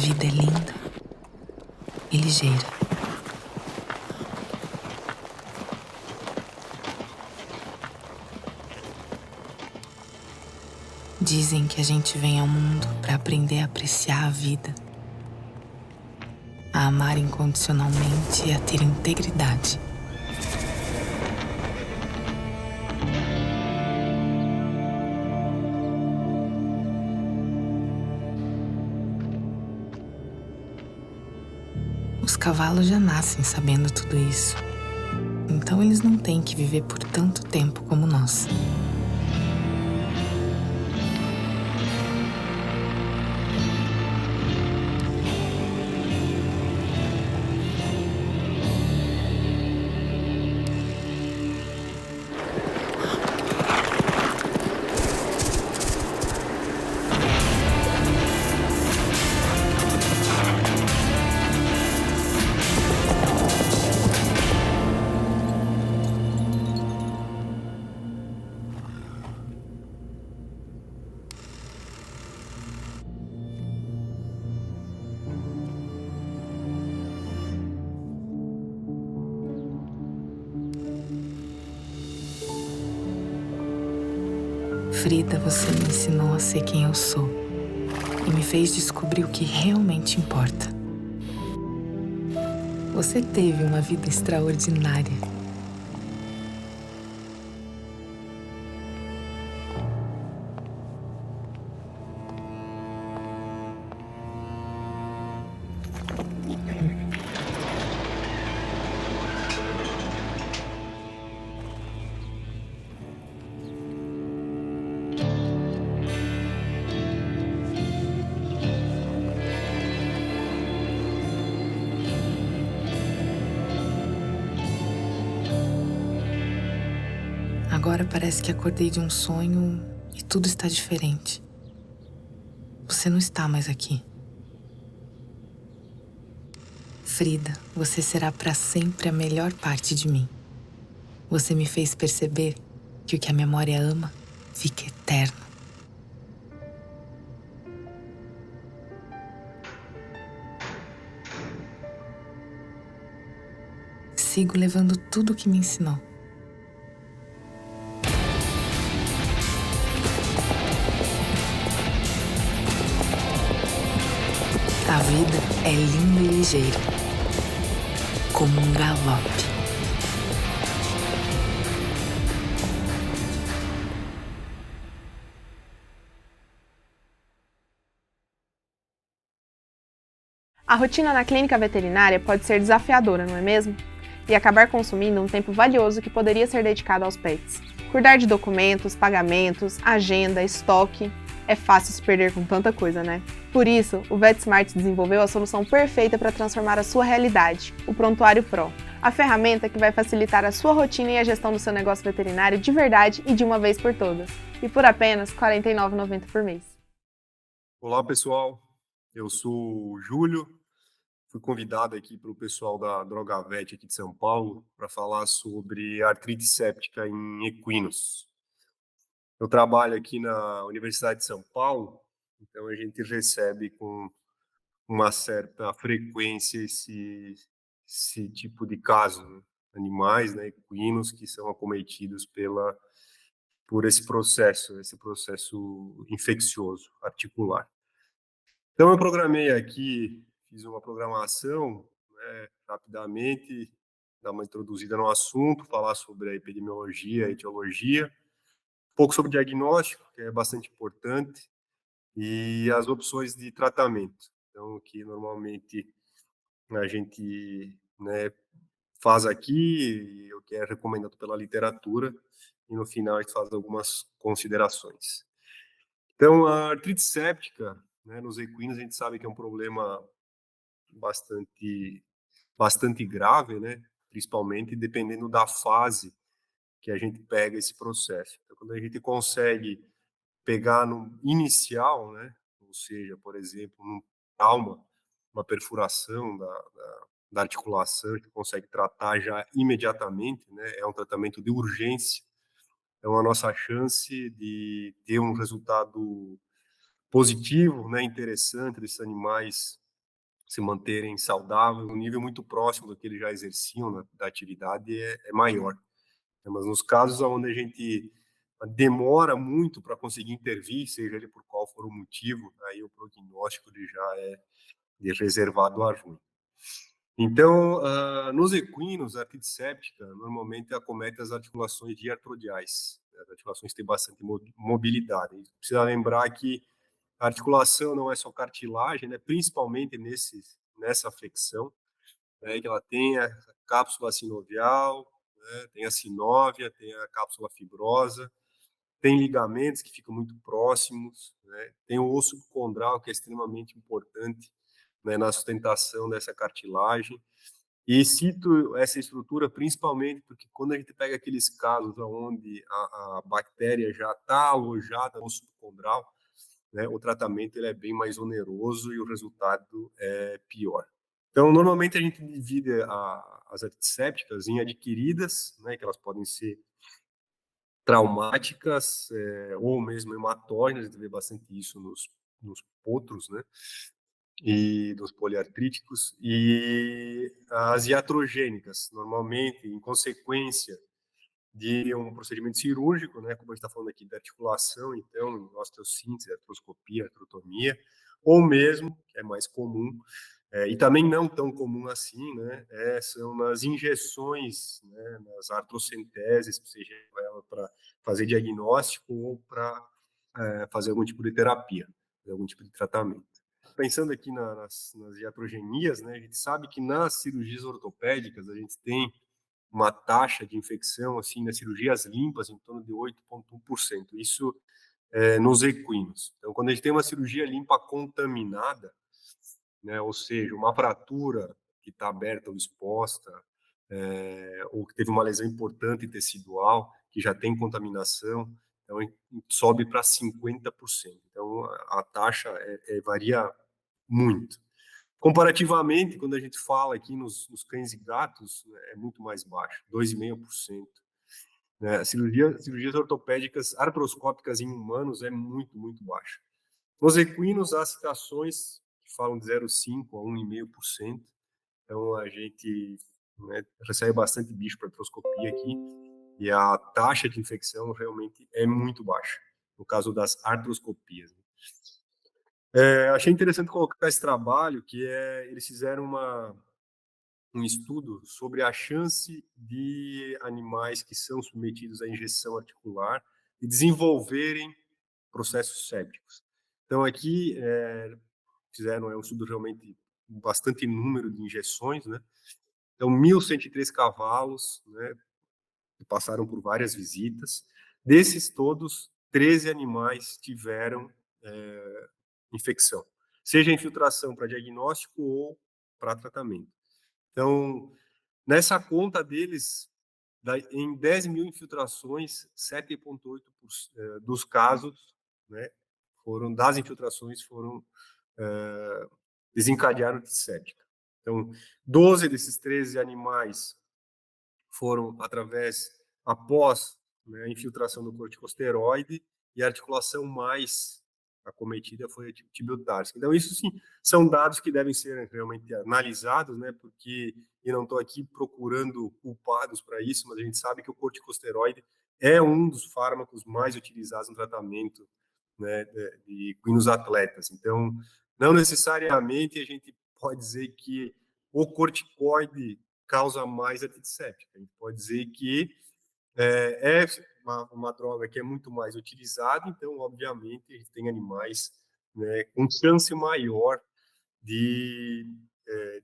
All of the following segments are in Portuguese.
vida é linda e ligeira. Dizem que a gente vem ao mundo para aprender a apreciar a vida, a amar incondicionalmente e a ter integridade. Os cavalos já nascem sabendo tudo isso, então eles não têm que viver por tanto tempo como nós. Frida, você me ensinou a ser quem eu sou e me fez descobrir o que realmente importa. Você teve uma vida extraordinária. Agora parece que acordei de um sonho e tudo está diferente. Você não está mais aqui. Frida, você será para sempre a melhor parte de mim. Você me fez perceber que o que a memória ama fica eterno. Sigo levando tudo o que me ensinou. A vida é linda e ligeira, como um galope. A rotina na clínica veterinária pode ser desafiadora, não é mesmo? E acabar consumindo um tempo valioso que poderia ser dedicado aos pets. Cuidar de documentos, pagamentos, agenda, estoque. É fácil se perder com tanta coisa, né? Por isso, o VetSmart desenvolveu a solução perfeita para transformar a sua realidade, o Prontuário Pro. A ferramenta que vai facilitar a sua rotina e a gestão do seu negócio veterinário de verdade e de uma vez por todas. E por apenas R$ 49,90 por mês. Olá, pessoal. Eu sou o Júlio. Fui convidado aqui pelo pessoal da Drogavet aqui de São Paulo para falar sobre artrite séptica em equinos. Eu trabalho aqui na Universidade de São Paulo, então a gente recebe com uma certa frequência esse tipo de caso, né? Animais, né, equinos que são acometidos por esse processo infeccioso articular. Então, eu programei aqui, fiz uma programação, né, rapidamente, dar uma introduzida no assunto, falar sobre a epidemiologia, a etiologia, um pouco sobre diagnóstico, que é bastante importante, e as opções de tratamento. Então, que normalmente a gente, né, faz aqui, e o que é recomendado pela literatura, e no final a gente faz algumas considerações. Então, a artrite séptica, né, nos equinos, a gente sabe que é um problema bastante grave, né? Principalmente dependendo da fase que a gente pega esse processo. Então, quando a gente consegue pegar no inicial, né? Ou seja, por exemplo, num trauma, uma perfuração da articulação, a gente consegue tratar já imediatamente, né? É um tratamento de urgência. Então, a nossa chance de ter um resultado positivo, né? Interessante desses animais se manterem saudáveis, um nível muito próximo do que eles já exerciam da atividade é maior. Mas nos casos onde a gente demora muito para conseguir intervir, seja ele por qual for o motivo, aí o prognóstico ele já é de reservado a ruim. Então, nos equinos, a artrite séptica normalmente acomete as articulações diartrodiais. As articulações têm bastante mobilidade. A gente precisa lembrar que a articulação não é só cartilagem, né? Principalmente nessa flexão, né? Que ela tem a cápsula sinovial, né? Tem a sinóvia, tem a cápsula fibrosa, tem ligamentos que ficam muito próximos, né? Tem o osso condral, que é extremamente importante, né, na sustentação dessa cartilagem. E cito essa estrutura principalmente porque quando a gente pega aqueles casos onde a bactéria já está alojada no osso condral, né, o tratamento ele é bem mais oneroso e o resultado é pior. Então, normalmente a gente divide as antissépticas em adquiridas, né, que elas podem ser traumáticas ou mesmo hematógenas, a gente vê bastante isso nos potros, né, e dos poliartríticos, e as iatrogênicas, normalmente em consequência de um procedimento cirúrgico, né, como a gente está falando aqui da articulação, então, osteossíntese, artroscopia, artrotomia, ou mesmo, que é mais comum, e também não tão comum assim, né, são nas injeções, né, nas artrocenteses, seja ela para fazer diagnóstico ou para fazer algum tipo de terapia, algum tipo de tratamento. Pensando aqui nas iatrogenias, né, a gente sabe que nas cirurgias ortopédicas a gente tem uma taxa de infecção, assim, nas cirurgias limpas, em torno de 8,1%. Isso nos equinos. Então, quando a gente tem uma cirurgia limpa contaminada, né, ou seja, uma fratura que está aberta ou exposta, ou que teve uma lesão importante tecidual, que já tem contaminação, então sobe para 50%. Então, a taxa varia muito. Comparativamente, quando a gente fala aqui nos cães e gatos, é muito mais baixo, 2,5%. Né? Cirurgias ortopédicas artroscópicas em humanos é muito, muito baixa. Nos equinos, há citações que falam de 0,5% a 1,5%. Então, a gente, né, recebe bastante bicho para artroscopia aqui e a taxa de infecção realmente é muito baixa, no caso das artroscopias. Achei interessante colocar esse trabalho, que eles fizeram um estudo sobre a chance de animais que são submetidos à injeção articular e desenvolverem processos sépticos. Então, aqui fizeram um estudo realmente com bastante número de injeções, né? Então, 1.103 cavalos, né, que passaram por várias visitas. Desses todos, 13 animais tiveram infecção, seja infiltração para diagnóstico ou para tratamento. Então, nessa conta deles, em 10 mil infiltrações, 7,8% dos casos, né, das infiltrações foram desencadearam antisséptica. Então, 12 desses 13 animais foram após, né, a infiltração do corticosteroide, e a articulação mais acometida foi a tibiotársea. Então, isso sim, são dados que devem ser realmente analisados, né, porque eu não estou aqui procurando culpados para isso, mas a gente sabe que o corticosteroide é um dos fármacos mais utilizados no tratamento, né, de equinos atletas. Então, não necessariamente a gente pode dizer que o corticoide causa mais antisséptica. A gente pode dizer que é uma droga que é muito mais utilizada, então, obviamente, a gente tem animais, né, com chance maior de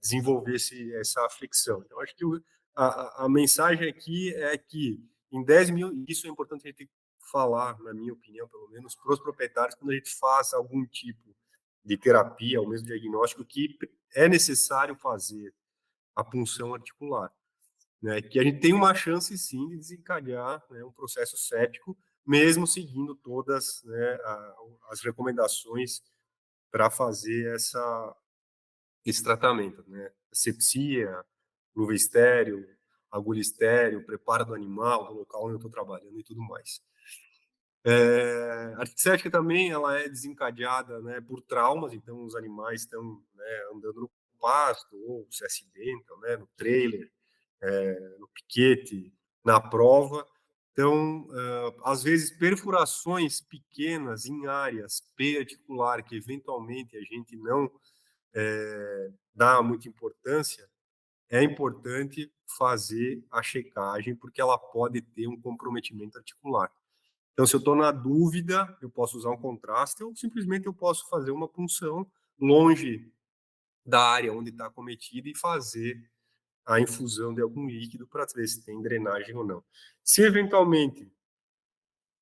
desenvolver essa aflicção. Então, acho que a mensagem aqui é que em 10 mil, isso é importante a gente falar, na minha opinião, pelo menos, para os proprietários, quando a gente faz algum tipo de terapia, ou mesmo diagnóstico, que é necessário fazer a punção articular, né? Que a gente tem uma chance, sim, de desencadear, né, um processo séptico, mesmo seguindo todas, né, as recomendações para fazer esse tratamento, né? Asepsia, luva estéreo, agulha estéreo, preparo do animal, do local onde eu estou trabalhando e tudo mais. A artrite também ela é desencadeada, né, por traumas, então os animais estão, né, andando no pasto ou se acidentam, né, no trailer, no piquete, na prova. Então, às vezes, perfurações pequenas em áreas periarticular que eventualmente a gente não dá muita importância, é importante fazer a checagem, porque ela pode ter um comprometimento articular. Então, se eu estou na dúvida, eu posso usar um contraste ou simplesmente eu posso fazer uma punção longe da área onde está acometida e fazer a infusão de algum líquido para ver se tem drenagem ou não. Se eventualmente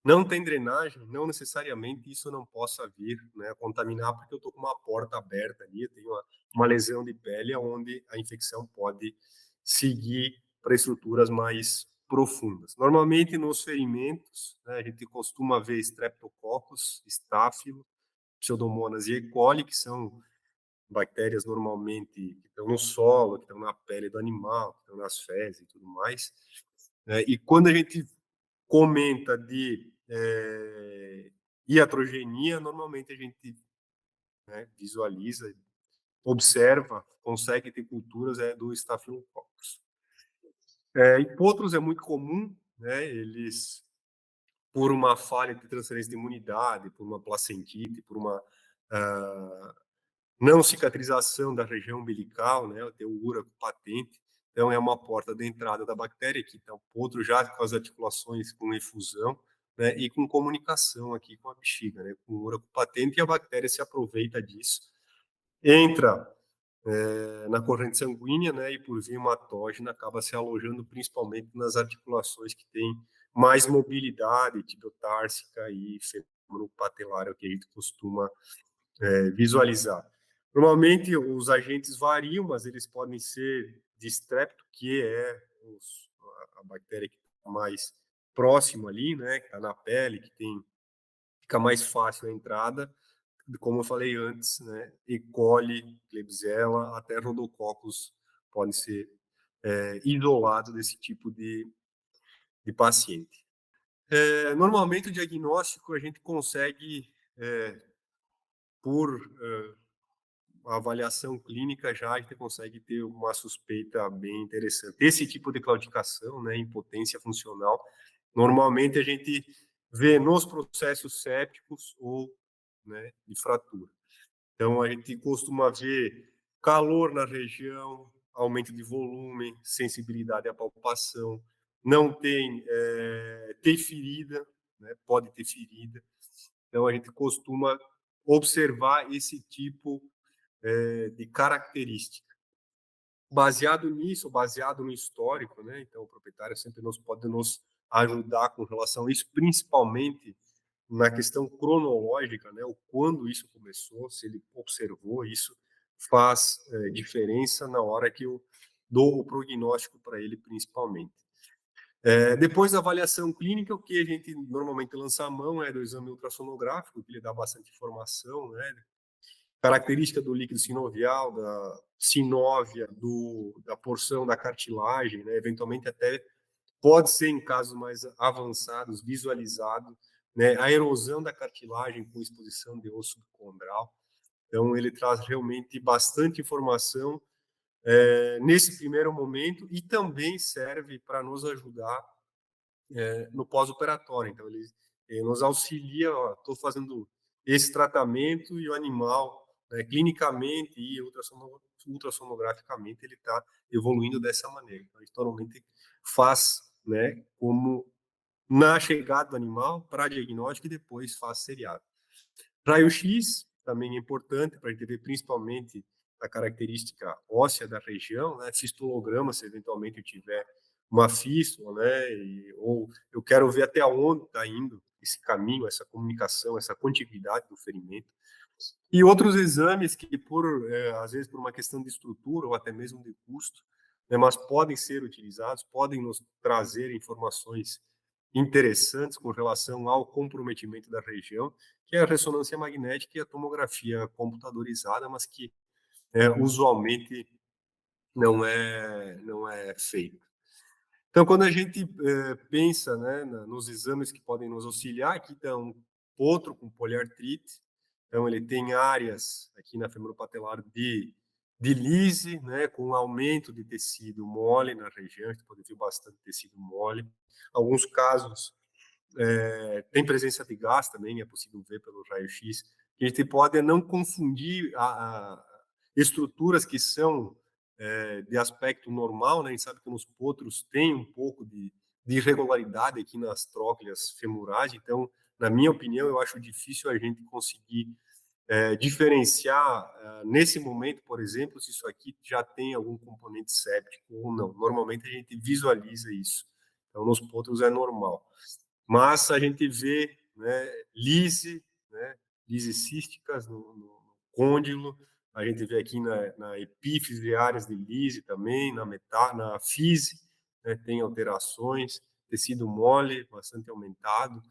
não tem drenagem, não necessariamente isso não possa vir, né, a contaminar, porque eu estou com uma porta aberta ali, eu tenho uma lesão de pele onde a infecção pode seguir para estruturas mais profundas. Normalmente, nos ferimentos, né, a gente costuma ver Streptococcus, Staphylo, Pseudomonas e E. coli, que são bactérias normalmente que estão no solo, que estão na pele do animal, que estão nas fezes e tudo mais. E quando a gente comenta de iatrogenia, normalmente a gente, né, visualiza, observa, consegue ter culturas do Staphylococcus. Hipótros é muito comum, né, eles, por uma falha de transferência de imunidade, por uma placentite, por uma não cicatrização da região umbilical, né, tem o úraco patente, então é uma porta de entrada da bactéria, que então outro já com as articulações com efusão, né, e com comunicação aqui com a bexiga, né, com o úraco patente, e a bactéria se aproveita disso, entra na corrente sanguínea, né, e por via hematógena acaba se alojando principalmente nas articulações que têm mais mobilidade tibiotársica e femoropatelar, é o que a gente costuma visualizar. Normalmente os agentes variam, mas eles podem ser de Strepto, que é a bactéria que está mais próximo ali, né, que está na pele, que fica mais fácil a entrada, como eu falei antes, né, E. coli, Klebsiella, até Rhodococcus podem ser isolados desse tipo de paciente. Normalmente o diagnóstico a gente consegue, por a avaliação clínica, já a gente consegue ter uma suspeita bem interessante. Esse tipo de claudicação, né, impotência funcional, normalmente a gente vê nos processos sépticos ou, né, de fratura. Então, a gente costuma ver calor na região, aumento de volume, sensibilidade à palpação, não tem, ter ferida, né, pode ter ferida. Então, a gente costuma observar esse tipo de característica. Baseado nisso, baseado no histórico, né? Então, o proprietário sempre pode nos ajudar com relação a isso, principalmente na questão cronológica, né? O quando isso começou, se ele observou isso, faz diferença na hora que eu dou o prognóstico para ele, principalmente. Depois da avaliação clínica, o que a gente normalmente lança a mão é do exame ultrassonográfico, que lhe dá bastante informação, né? Característica do líquido sinovial, da sinóvia, da porção da cartilagem, né? Eventualmente até pode ser, em casos mais avançados, visualizado, né, a erosão da cartilagem com exposição de osso condral. Então, ele traz realmente bastante informação nesse primeiro momento e também serve para nos ajudar no pós-operatório. Então, ele nos auxilia, estou fazendo esse tratamento e o animal, né, clinicamente e ultrassonograficamente, ele está evoluindo dessa maneira. Então, a gente normalmente faz, né, como na chegada do animal para diagnóstico e depois faz seriado. Raio-X também é importante para a gente ver principalmente a característica óssea da região, né? Fistulograma, se eventualmente eu tiver uma fístula, né? Ou eu quero ver até onde está indo esse caminho, essa comunicação, essa contiguidade do ferimento. E outros exames que, às vezes, por uma questão de estrutura ou até mesmo de custo, né, mas podem ser utilizados, podem nos trazer informações interessantes com relação ao comprometimento da região, que é a ressonância magnética e a tomografia computadorizada, mas que usualmente não é feita. Então, quando a gente pensa, né, nos exames que podem nos auxiliar, aqui está um potro com poliartrite, então ele tem áreas aqui na femoropatelar de de lise, né, com aumento de tecido mole na região, a gente pode ver bastante tecido mole. Alguns casos tem presença de gás também, é possível ver pelo raio-x. A gente pode não confundir a estruturas que são de aspecto normal, né? A gente sabe que nos potros tem um pouco de irregularidade aqui nas trócleas femorais, então, na minha opinião, eu acho difícil a gente conseguir diferenciar, nesse momento, por exemplo, se isso aqui já tem algum componente séptico ou não. Normalmente a gente visualiza isso. Então, nos potros é normal. Mas a gente vê, né, lise císticas no côndilo, a gente vê aqui na epífise áreas de lise também, na fise, né, tem alterações, tecido mole bastante aumentado,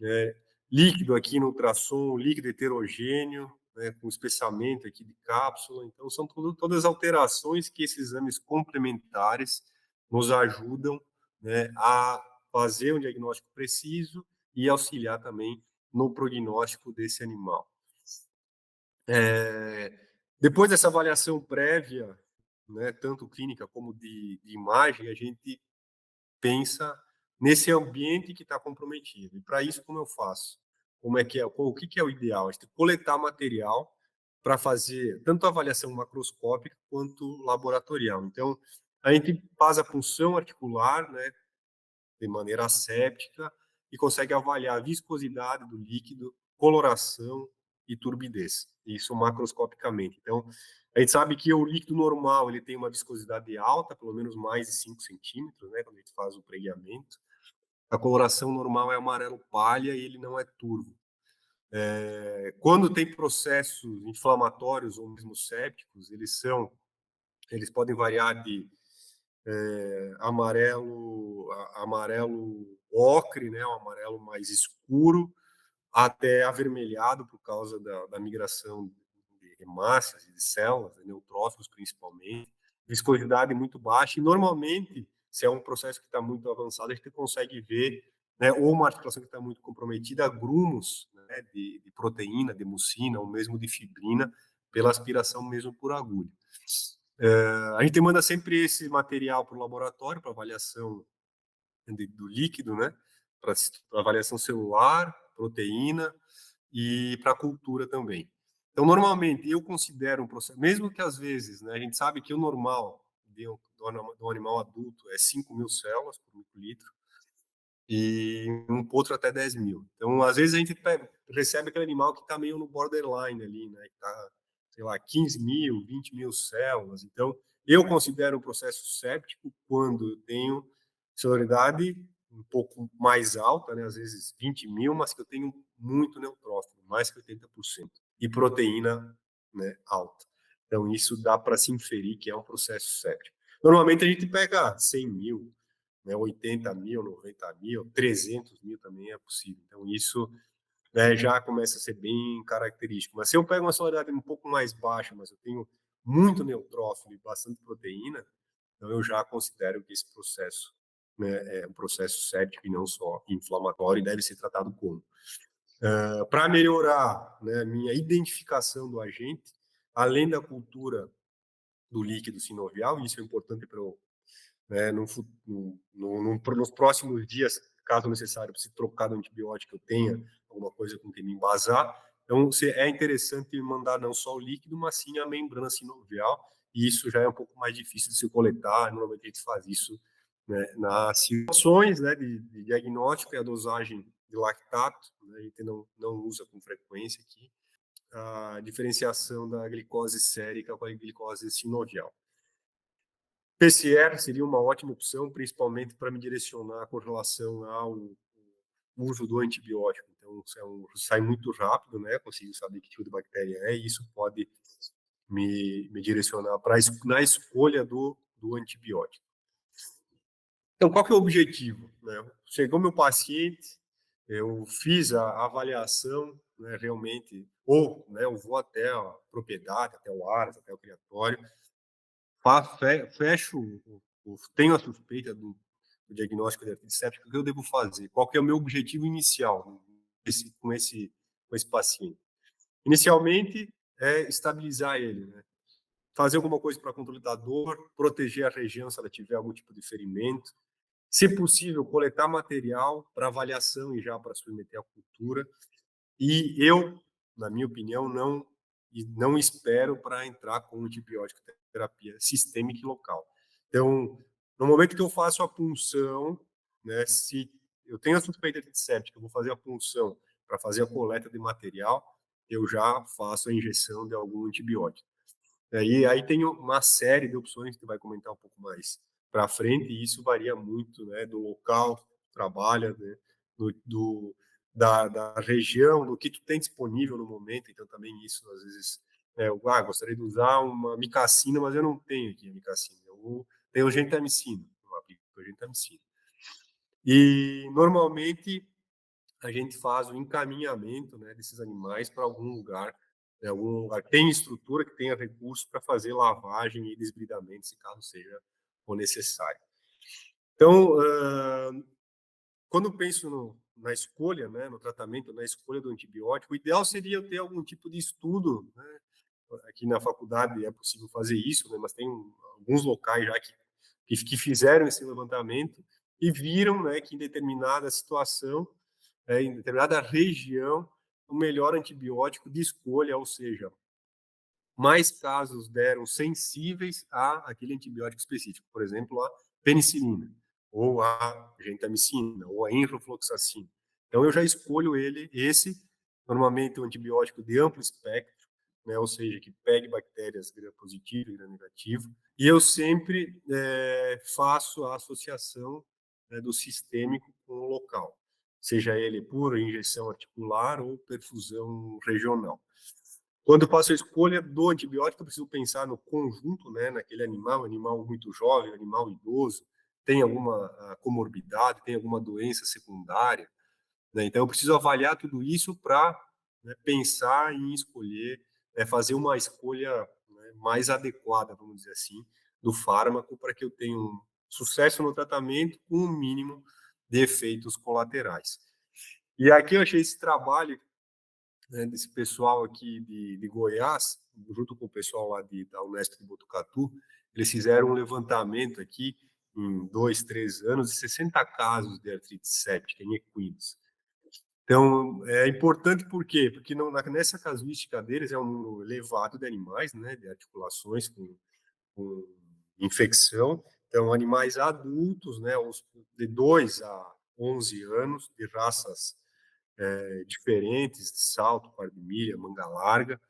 né, líquido aqui no ultrassom, líquido heterogêneo, né, com espessamento aqui de cápsula. Então, são todas alterações que esses exames complementares nos ajudam, né, a fazer um diagnóstico preciso e auxiliar também no prognóstico desse animal. Depois dessa avaliação prévia, né, tanto clínica como de imagem, a gente pensa nesse ambiente que está comprometido. E para isso, como eu faço? O que é o ideal? A gente coletar material para fazer tanto a avaliação macroscópica quanto laboratorial. Então, a gente faz a punção articular, né, de maneira asséptica e consegue avaliar a viscosidade do líquido, coloração e turbidez. Isso macroscopicamente. Então, a gente sabe que o líquido normal ele tem uma viscosidade alta, pelo menos mais de 5 centímetros, né, quando a gente faz o pregueamento. A coloração normal é amarelo palha e ele não é turvo. Quando tem processos inflamatórios ou mesmo sépticos, eles podem variar de amarelo ocre, né, um amarelo mais escuro, até avermelhado por causa da migração de hemácias e de células, de neutrófilos principalmente, viscosidade muito baixa, e normalmente, se é um processo que está muito avançado, a gente consegue ver, né, ou uma articulação que está muito comprometida, grumos, né, de proteína, de mucina, ou mesmo de fibrina, pela aspiração mesmo por agulha. A gente manda sempre esse material para o laboratório para avaliação do líquido, né? Para avaliação celular, proteína e para cultura também. Então, normalmente, eu considero um processo, mesmo que às vezes, né, a gente sabe que o normal do animal adulto é 5.000 células por microlitro, e um potro até 10 mil. Então, às vezes, a gente recebe aquele animal que está meio no borderline ali, né? Que está, sei lá, 15.000, 20.000 células. Então, eu considero um processo séptico quando eu tenho celeridade um pouco mais alta, né? Às vezes 20.000, mas que eu tenho muito neutrófilo, mais que 80%, e proteína, né, alta. Então, isso dá para se inferir que é um processo séptico. Normalmente, a gente pega 100.000, né, 80.000, 90.000, 300.000 também é possível. Então, isso, né, já começa a ser bem característico. Mas se eu pego uma solaridade um pouco mais baixa, mas eu tenho muito neutrófilo e bastante proteína, então eu já considero que esse processo, né, é um processo séptico e não só inflamatório e deve ser tratado como. Para melhorar, né, minha identificação do agente, além da cultura do líquido sinovial, isso é importante para eu, né, nos próximos dias, caso necessário, para se trocar do antibiótico, eu tenha alguma coisa com que me embasar. Então, é interessante mandar não só o líquido, mas sim a membrana sinovial, e isso já é um pouco mais difícil de se coletar. Normalmente a gente faz isso, né, nas situações, né, de diagnóstico e a dosagem de lactato, né, a gente não usa com frequência aqui, a diferenciação da glicose sérica com a glicose sinovial. PCR seria uma ótima opção, principalmente para me direcionar com relação ao uso do antibiótico. Então, sai muito rápido, né? Consigo saber que tipo de bactéria é, e isso pode me direcionar na escolha do antibiótico. Então, qual que é o objetivo? Né? Chegou meu paciente, eu fiz a avaliação, né, realmente, ou, né, eu vou até a propriedade, até o ARAS, até o criatório, fecho, tenho a suspeita do diagnóstico de artrite séptica, o que eu devo fazer? Qual que é o meu objetivo inicial com esse paciente? Inicialmente, é estabilizar ele, né? fazer alguma coisa para controle da dor, proteger a região se ela tiver algum tipo de ferimento, se possível, coletar material para avaliação e já para submeter à cultura. E eu, na minha opinião, não espero para entrar com antibiótico terapia sistêmica e local. Então, no momento que eu faço a punção, né, se eu tenho a suspeita de séptica, eu vou fazer a punção para fazer a coleta de material, eu já faço a injeção de algum antibiótico. E aí tem uma série de opções que vai comentar um pouco mais para frente, e isso varia muito, né, do local que tu trabalha, né, da região, do que tu tem disponível no momento. Então também isso, às vezes, eu gostaria de usar uma micacina, mas eu não tenho aqui a micacina. Eu tenho gentamicina, eu aplico gentamicina. E normalmente a gente faz o encaminhamento, né, desses animais para algum lugar, né, algum lugar que tem estrutura, que tenha recursos para fazer lavagem e desbridamento, se caso seja o necessário. Então, quando eu penso na escolha, né, no tratamento, na escolha do antibiótico, o ideal seria eu ter algum tipo de estudo, né, aqui na faculdade é possível fazer isso, né, mas tem alguns locais já que fizeram esse levantamento e viram, né, que em determinada situação, em determinada região, o melhor antibiótico de escolha, ou seja, mais casos deram sensíveis a aquele antibiótico específico, por exemplo, a penicilina, ou a gentamicina, ou a enrofloxacina. Então eu já escolho esse, normalmente um antibiótico de amplo espectro, né, ou seja, que pegue bactérias gram-positivo e gram-negativo, e eu sempre faço a associação, né, do sistêmico com o local, seja ele por injeção articular ou perfusão regional. Quando eu faço a escolha do antibiótico, eu preciso pensar no conjunto, né, naquele animal muito jovem, animal idoso, tem alguma comorbidade, tem alguma doença secundária, né? Então eu preciso avaliar tudo isso para, né, pensar em escolher, fazer uma escolha, né, mais adequada, vamos dizer assim, do fármaco para que eu tenha um sucesso no tratamento com o mínimo de efeitos colaterais. E aqui eu achei esse trabalho, né, desse pessoal aqui de Goiás, junto com o pessoal lá da Unesp de Botucatu, eles fizeram um levantamento aqui em 2, 3 anos de 60 casos de artrite séptica em equinos. Então, é importante por quê? Porque nessa casuística deles é um número elevado de animais, né, de articulações com infecção. Então, animais adultos, né, de 2 a 11 anos, de raças diferentes, de salto, pardimilha, manga larga,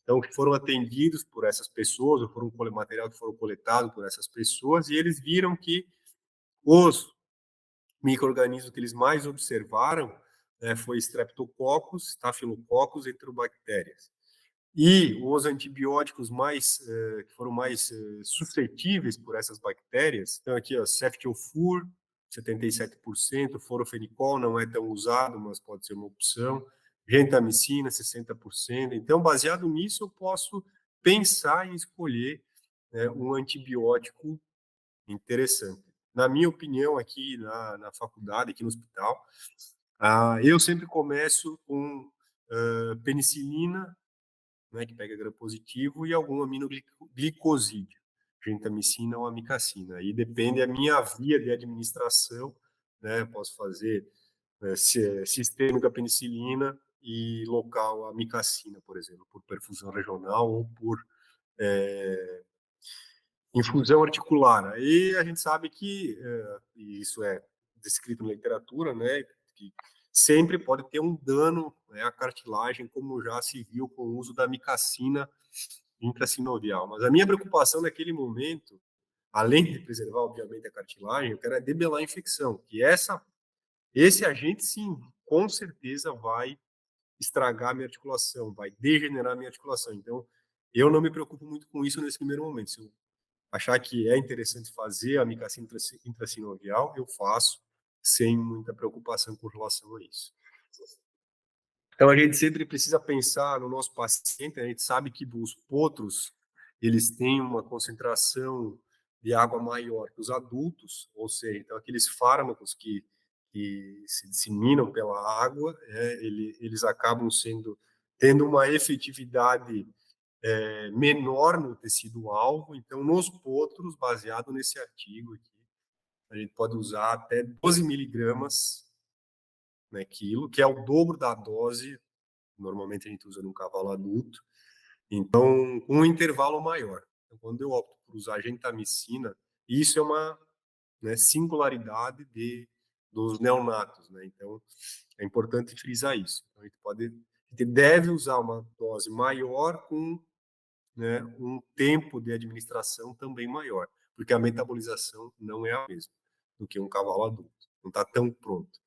então que foram atendidos por essas pessoas, ou foram material que foram coletados por essas pessoas, e eles viram que os micro-organismos que eles mais observaram, né, foi Streptococcus, Staphylococcus, enterobactérias. E os antibióticos que foram mais suscetíveis por essas bactérias, então aqui, ó, Ceftiofur, 77%, Forofenicol não é tão usado, mas pode ser uma opção, gentamicina, 60%. Então, baseado nisso, eu posso pensar em escolher, né, um antibiótico interessante. Na minha opinião, aqui na faculdade, aqui no hospital, eu sempre começo com penicilina, né, que pega gram-positivo, e algum aminoglicosídeo, gentamicina ou amicacina. Aí depende da minha via de administração, né, eu posso fazer sistêmica penicilina e local amicacina, por exemplo, por perfusão regional ou por infusão articular. Aí a gente sabe que, e isso é descrito na literatura, né, que sempre pode ter um dano, né, à cartilagem, como já se viu com o uso da amicacina intrasinovial. Mas a minha preocupação naquele momento, além de preservar, obviamente, a cartilagem, eu quero é debelar a infecção, que esse agente, sim, com certeza vai estragar a minha articulação, vai degenerar a minha articulação. Então, eu não me preocupo muito com isso nesse primeiro momento. Se eu achar que é interessante fazer a amicacina intrasinovial, eu faço sem muita preocupação com relação a isso. Então, a gente sempre precisa pensar no nosso paciente. A gente sabe que os potros, eles têm uma concentração de água maior que os adultos, ou seja, então aqueles fármacos que se disseminam pela água, eles acabam tendo uma efetividade menor no tecido-alvo. Então, nos potros, baseado nesse artigo aqui, a gente pode usar até 12 miligramas, né, quilo, que é o dobro da dose, normalmente a gente usa num cavalo adulto, então, com um intervalo maior. Então, quando eu opto por usar gentamicina, isso é uma, né, singularidade dos neonatos, né? Então, é importante frisar isso. Então, a gente deve usar uma dose maior com, né, um tempo de administração também maior, porque a metabolização não é a mesma do que um cavalo adulto, não está tão pronto.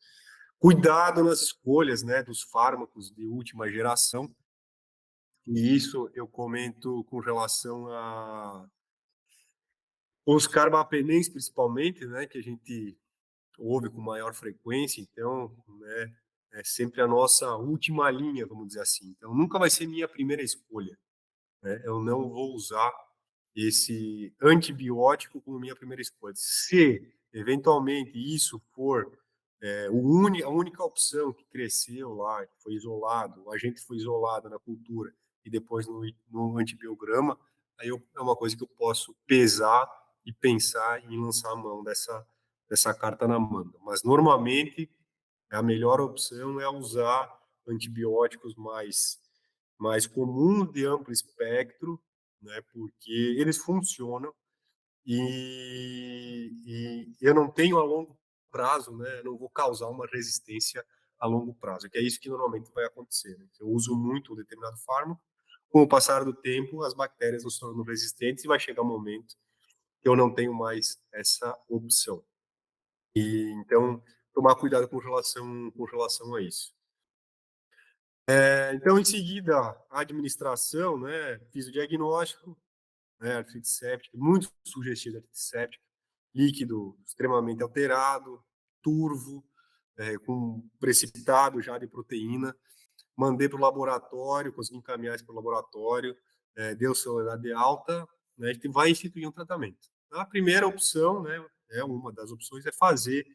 Cuidado nas escolhas, né, dos fármacos de última geração, e isso eu comento com relação a os carbapenens, principalmente, né, que a gente ouve com maior frequência. Então, né, é sempre a nossa última linha, vamos dizer assim. Então, nunca vai ser minha primeira escolha, né? Eu não vou usar esse antibiótico como minha primeira escolha. Se, eventualmente, isso for a única opção que cresceu lá, que foi isolado, o agente foi isolado na cultura e depois no antibiograma, aí é uma coisa que eu posso pesar e pensar em lançar a mão dessa carta na manga. Mas, normalmente, a melhor opção é usar antibióticos mais comuns, de amplo espectro, né, porque eles funcionam e eu não tenho a longo prazo, né, não vou causar uma resistência a longo prazo, que é isso que normalmente vai acontecer. Né? Eu uso muito um determinado fármaco, com o passar do tempo, as bactérias não se tornam resistentes e vai chegar um momento que eu não tenho mais essa opção. E então, tomar cuidado com relação a isso. Então, em seguida, a administração, né, fiz o diagnóstico, né, artrite séptica, muito sugestivo de artrite séptica, líquido extremamente alterado, turvo, com precipitado já de proteína. Mandei para o laboratório, consegui encaminhar isso para o laboratório, deu celeridade alta, né, a gente vai instituir um tratamento. A primeira opção, né, uma das opções, é fazer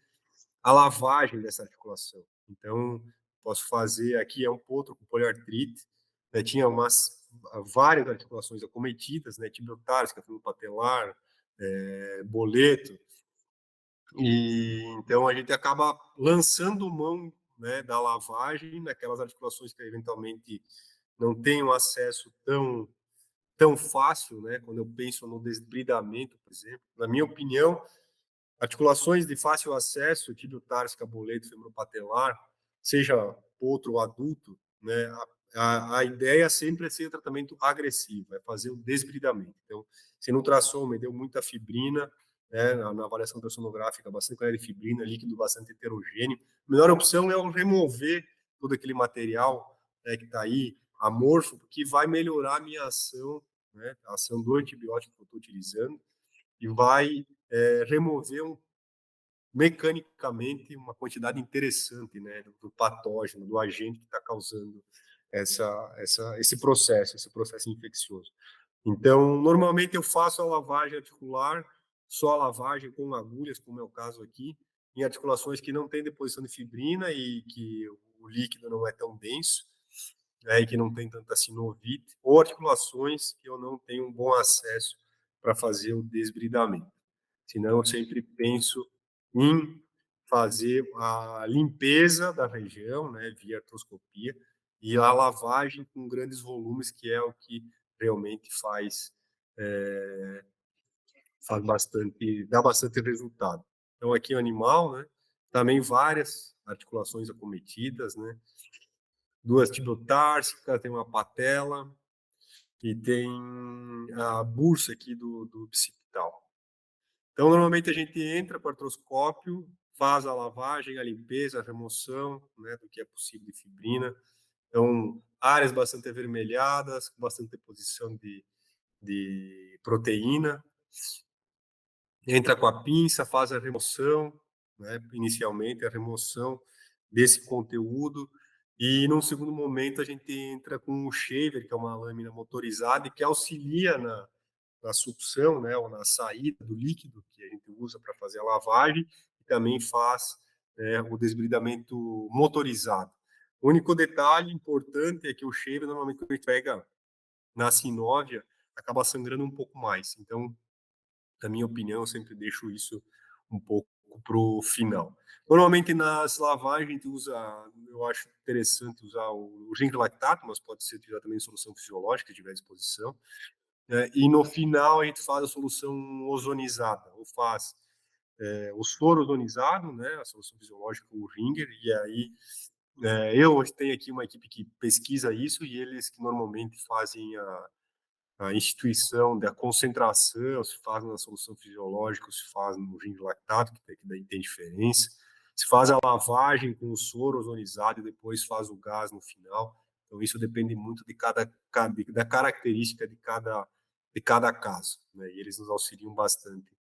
a lavagem dessa articulação. Então, posso fazer aqui, é um potro com poliartrite, né, tinha várias articulações acometidas, né, tibiotársca, patelar, boleto, e então a gente acaba lançando mão, né, da lavagem naquelas articulações que eventualmente não tenham acesso tão fácil, né, quando eu penso no desbridamento, por exemplo. Na minha opinião, articulações de fácil acesso, tibio-társica, boleto, femoropatelar, seja outro ou adulto, né, a ideia sempre é ser tratamento agressivo, é fazer o desbridamento. Então, se no ultrassom me deu muita fibrina, né, na avaliação ultrassonográfica, bastante quantidade de fibrina, líquido bastante heterogêneo, a melhor opção é eu remover todo aquele material, né, que está aí, amorfo, porque vai melhorar a minha ação, né, a ação do antibiótico que eu estou utilizando, e vai remover mecanicamente uma interessante, né, do patógeno, do agente que está causando esse processo infeccioso. Então, normalmente eu faço a lavagem articular, só a lavagem com agulhas, como é o caso aqui, em articulações que não têm deposição de fibrina e que o líquido não é tão denso, né, e que não tem tanta sinovite, ou articulações que eu não tenho um bom acesso para fazer o desbridamento. Senão, eu sempre penso em fazer a limpeza da região, né, via artroscopia, e a lavagem com grandes volumes, que é o que realmente dá bastante resultado. Então, aqui o animal, né, também várias articulações acometidas, né, duas tibiotársicas, tem uma patela e tem a bursa aqui do bicipital. Então, normalmente a gente entra para o artroscópio, faz a lavagem, a limpeza, a remoção, né, do que é possível de fibrina. Então, áreas bastante avermelhadas, com bastante deposição de proteína. Entra com a pinça, faz a remoção, né, inicialmente a remoção desse conteúdo. E, num segundo momento, a gente entra com o shaver, que é uma lâmina motorizada e que auxilia na sucção, né, ou na saída do líquido que a gente usa para fazer a lavagem, e também faz, né, o desbridamento motorizado. O único detalhe importante é que o shaver, normalmente, quando a gente pega na sinóvia, acaba sangrando um pouco mais. Então, na minha opinião, eu sempre deixo isso um pouco para o final. Normalmente, nas lavagens, a gente usa, eu acho interessante usar o zinco lactato, mas pode ser utilizado também em solução fisiológica, se tiver à disposição. E no final, a gente faz a solução ozonizada, ou faz o soro ozonizado, né, a solução fisiológica, o Ringer, e aí eu tenho aqui uma equipe que pesquisa isso, e eles que normalmente fazem a instituição da concentração, se faz na solução fisiológica, se faz no gin lactato, que daí tem diferença, se faz a lavagem com o soro ozonizado e depois faz o gás no final. Então, isso depende muito da característica de cada caso, né? E eles nos auxiliam bastante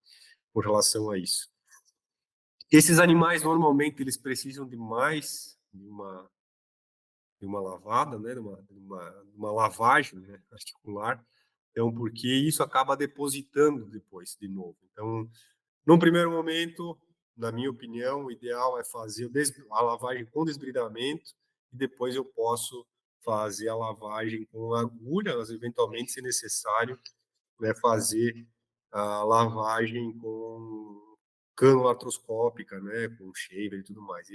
com relação a isso. Esses animais, normalmente, eles precisam de mais de uma lavada, né? De uma lavagem, né? Articular. Então, porque isso acaba depositando depois, de novo. Então, num primeiro momento, na minha opinião, o ideal é fazer a lavagem com desbridamento e depois eu posso fazer a lavagem com agulha, mas eventualmente, se necessário, né, fazer a lavagem com cânula artroscópica, né, com shaver e tudo mais.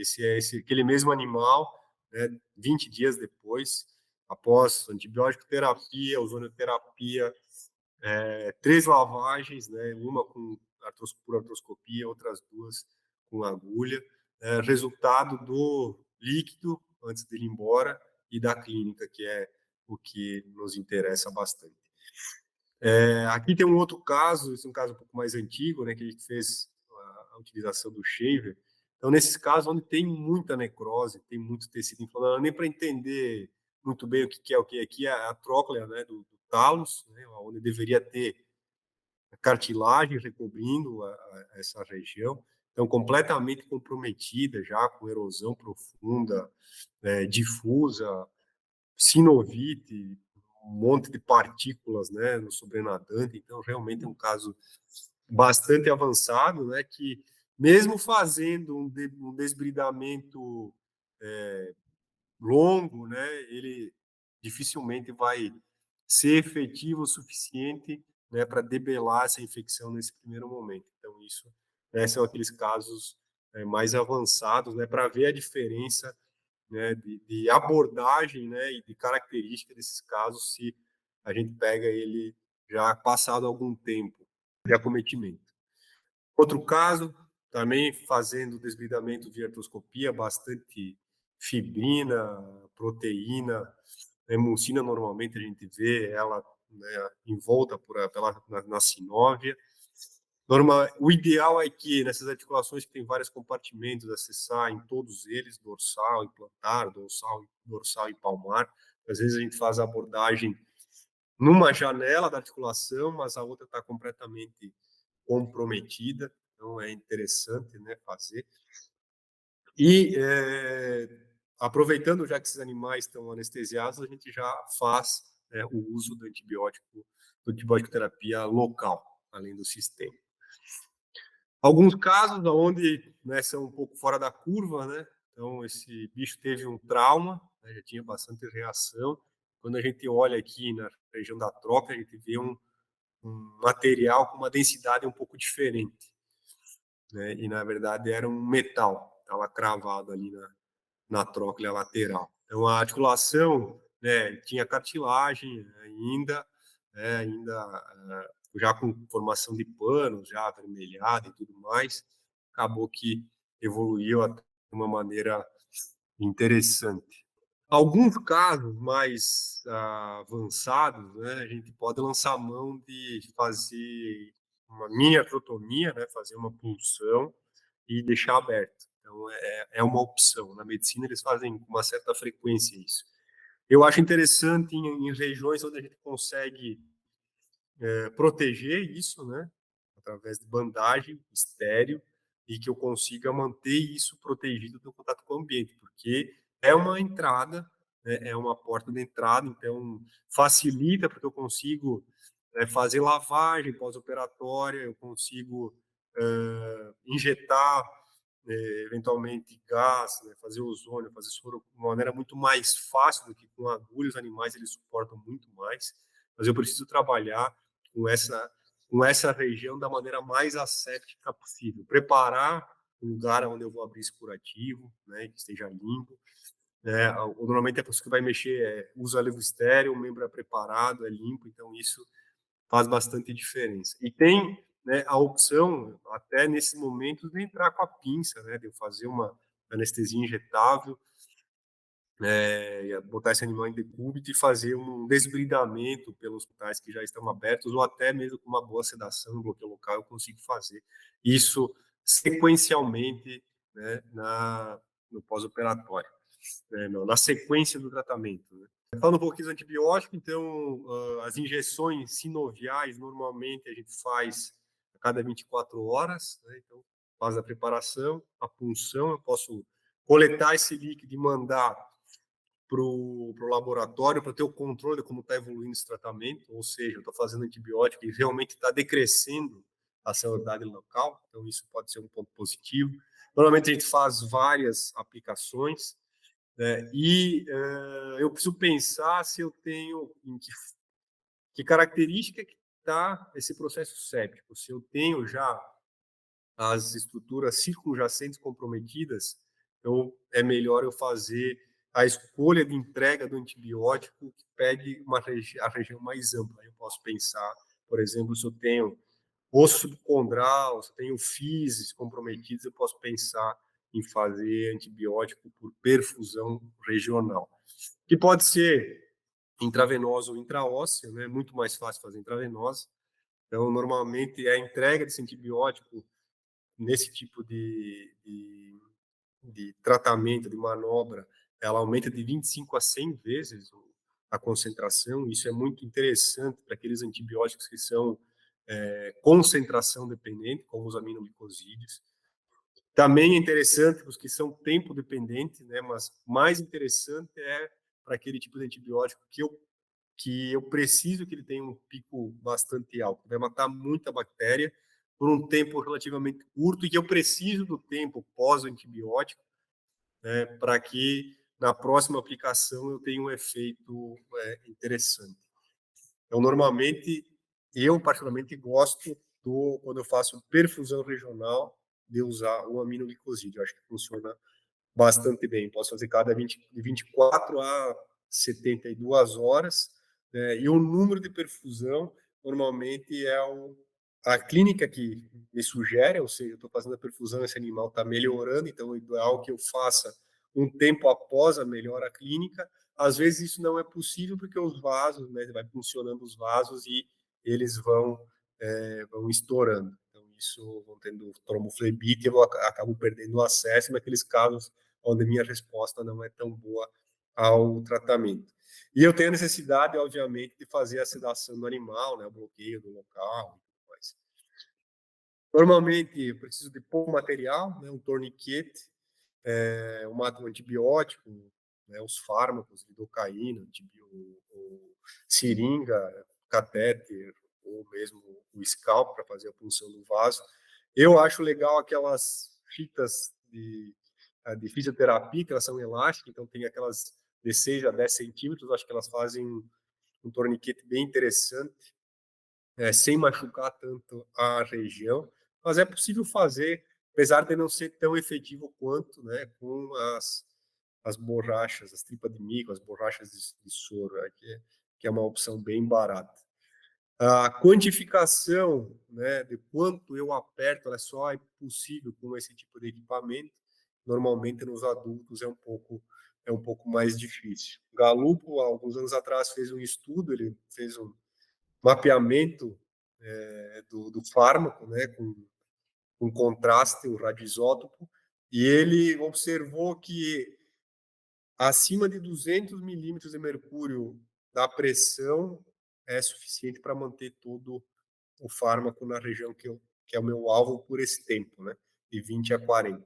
Aquele mesmo animal, né, 20 dias depois, após antibiótico terapia, ozonioterapia, 3 lavagens, né, uma por artroscopia, outras 2 com agulha, resultado do líquido antes dele ir embora e da clínica, que é o que nos interessa bastante. Aqui tem um outro caso, esse é um caso um pouco mais antigo, né, que a gente fez a utilização do shaver. Então, nesses casos onde tem muita necrose, tem muito tecido inflamado, nem para entender muito bem o que é aqui, é a tróclea, né, do talos, né, onde deveria ter cartilagem recobrindo essa região. Então, completamente comprometida já, com erosão profunda, difusa, sinovite, um monte de partículas, né, no sobrenadante. Então, realmente é um caso bastante avançado, né, que mesmo fazendo um desbridamento longo, né, ele dificilmente vai ser efetivo o suficiente, né, para debelar essa infecção nesse primeiro momento. Então, isso, né, são aqueles casos mais avançados, né, para ver a diferença, né, de abordagem, né, e de característica desses casos se a gente pega ele já passado algum tempo de acometimento. Outro caso, também fazendo desbridamento de artroscopia, bastante fibrina, proteína, mucina normalmente a gente vê ela, né, envolta na sinóvia. O ideal é que nessas articulações que tem vários compartimentos, acessar em todos eles, dorsal e plantar, dorsal e palmar. Às vezes a gente faz a abordagem numa janela da articulação, mas a outra está completamente comprometida, então é interessante, né, fazer. E aproveitando já que esses animais estão anestesiados, a gente já faz o uso do antibiótico terapia local, além do sistema. Alguns casos onde, né, são um pouco fora da curva, né? Então esse bicho teve um trauma, né, já tinha bastante reação. Quando a gente olha aqui na região da troca, a gente vê um material com uma densidade um pouco diferente, né? E na verdade era um metal, estava cravado ali na tróclea lateral. Então a articulação, né, tinha cartilagem ainda, já com formação de panos, já avermelhada e tudo mais, acabou que evoluiu de uma maneira interessante. Alguns casos mais avançados, né, a gente pode lançar mão de fazer uma mini artrotomia, né, fazer uma punção e deixar aberto. Então, é uma opção. Na medicina, eles fazem com uma certa frequência isso. Eu acho interessante em regiões onde a gente consegue proteger isso, né, através de bandagem estéreo, e que eu consiga manter isso protegido do contato com o ambiente, porque é uma entrada, né, é uma porta de entrada, então facilita, porque eu consigo fazer lavagem pós-operatória, eu consigo injetar eventualmente gás, né, fazer ozônio, fazer soro de uma maneira muito mais fácil do que com agulha. Os animais eles suportam muito mais. mas eu preciso trabalhar com essa região da maneira mais asséptica possível. Preparar o lugar onde eu vou abrir esse curativo, né, que esteja limpo. Normalmente a pessoa que vai mexer usa livro estéreo, o membro é preparado, é limpo, então isso faz bastante diferença. E tem, né, a opção, até nesse momento, de entrar com a pinça, né, de eu fazer uma anestesia injetável, botar esse animal em decúbito e fazer um desbridamento pelos hospitais que já estão abertos, ou até mesmo com uma boa sedação, um bloqueio local, eu consigo fazer isso sequencialmente, né, no pós-operatório, né, na sequência do tratamento. Né. Falando um pouquinho do antibiótico, então, as injeções sinoviais, normalmente a gente faz a cada 24 horas, né, então faz a preparação, a punção, eu posso coletar esse líquido e mandar para o laboratório para ter o controle de como está evoluindo esse tratamento, ou seja, eu estou fazendo antibiótico e realmente está decrescendo a celeridade local, então isso pode ser um ponto positivo. Normalmente a gente faz várias aplicações, né, e eu preciso pensar se eu tenho, em que característica que está esse processo séptico, se eu tenho já as estruturas circunjacentes comprometidas, então é melhor eu fazer a escolha de entrega do antibiótico que pegue a região mais ampla. Eu posso pensar, por exemplo, se eu tenho osso subcondral, se eu tenho físis comprometidos, eu posso pensar em fazer antibiótico por perfusão regional, que pode ser intravenosa ou intraóssea, né? É muito mais fácil fazer intravenosa. Então, normalmente, a entrega desse antibiótico nesse tipo de tratamento, de manobra, ela aumenta de 25 a 100 vezes a concentração. Isso é muito interessante para aqueles antibióticos que são concentração dependente, como os aminoglicosídeos. Também é interessante os que são tempo dependentes, né? Mas mais interessante é para aquele tipo de antibiótico que eu preciso que ele tenha um pico bastante alto. Vai matar muita bactéria por um tempo relativamente curto e que eu preciso do tempo pós-antibiótico, né, para que na próxima aplicação eu tenha um efeito interessante. Então, normalmente, eu particularmente gosto quando eu faço perfusão regional, de usar o aminoglicosídeo. Eu acho que funciona bastante bem. Posso fazer de 24 a 72 horas, né? E o número de perfusão, normalmente, a clínica que me sugere, ou seja, eu estou fazendo a perfusão, esse animal está melhorando, então o ideal é que eu faça um tempo após a melhora clínica. Às vezes isso não é possível porque os vasos, né, vai funcionando os vasos e eles vão estourando. Então, isso, vão tendo tromboflebite, eu acabo perdendo o acesso naqueles casos onde minha resposta não é tão boa ao tratamento. E eu tenho a necessidade, obviamente, de fazer a sedação do animal, né, o bloqueio do local e tudo mais. Normalmente, eu preciso de pouco material, né, um torniquete, um antibiótico, né, os fármacos, lidocaína, seringa, catéter, ou mesmo o scalp para fazer a punção do vaso. Eu acho legal aquelas fitas de fisioterapia, que elas são elásticas, então tem aquelas de 6 a 10 centímetros, acho que elas fazem um torniquete bem interessante, sem machucar tanto a região, mas é possível fazer, apesar de não ser tão efetivo quanto, né, com as borrachas, as tripas de mico, as borrachas de soro, que é uma opção bem barata. A quantificação, né, de quanto eu aperto, ela só é possível com esse tipo de equipamento. Normalmente nos adultos é um pouco mais difícil. Galupo, há alguns anos atrás, fez um estudo, ele fez um mapeamento do fármaco, né, com contraste, o radioisótopo, e ele observou que acima de 200 milímetros de mercúrio da pressão é suficiente para manter todo o fármaco na região que é o meu alvo por esse tempo, né, de 20 a 40.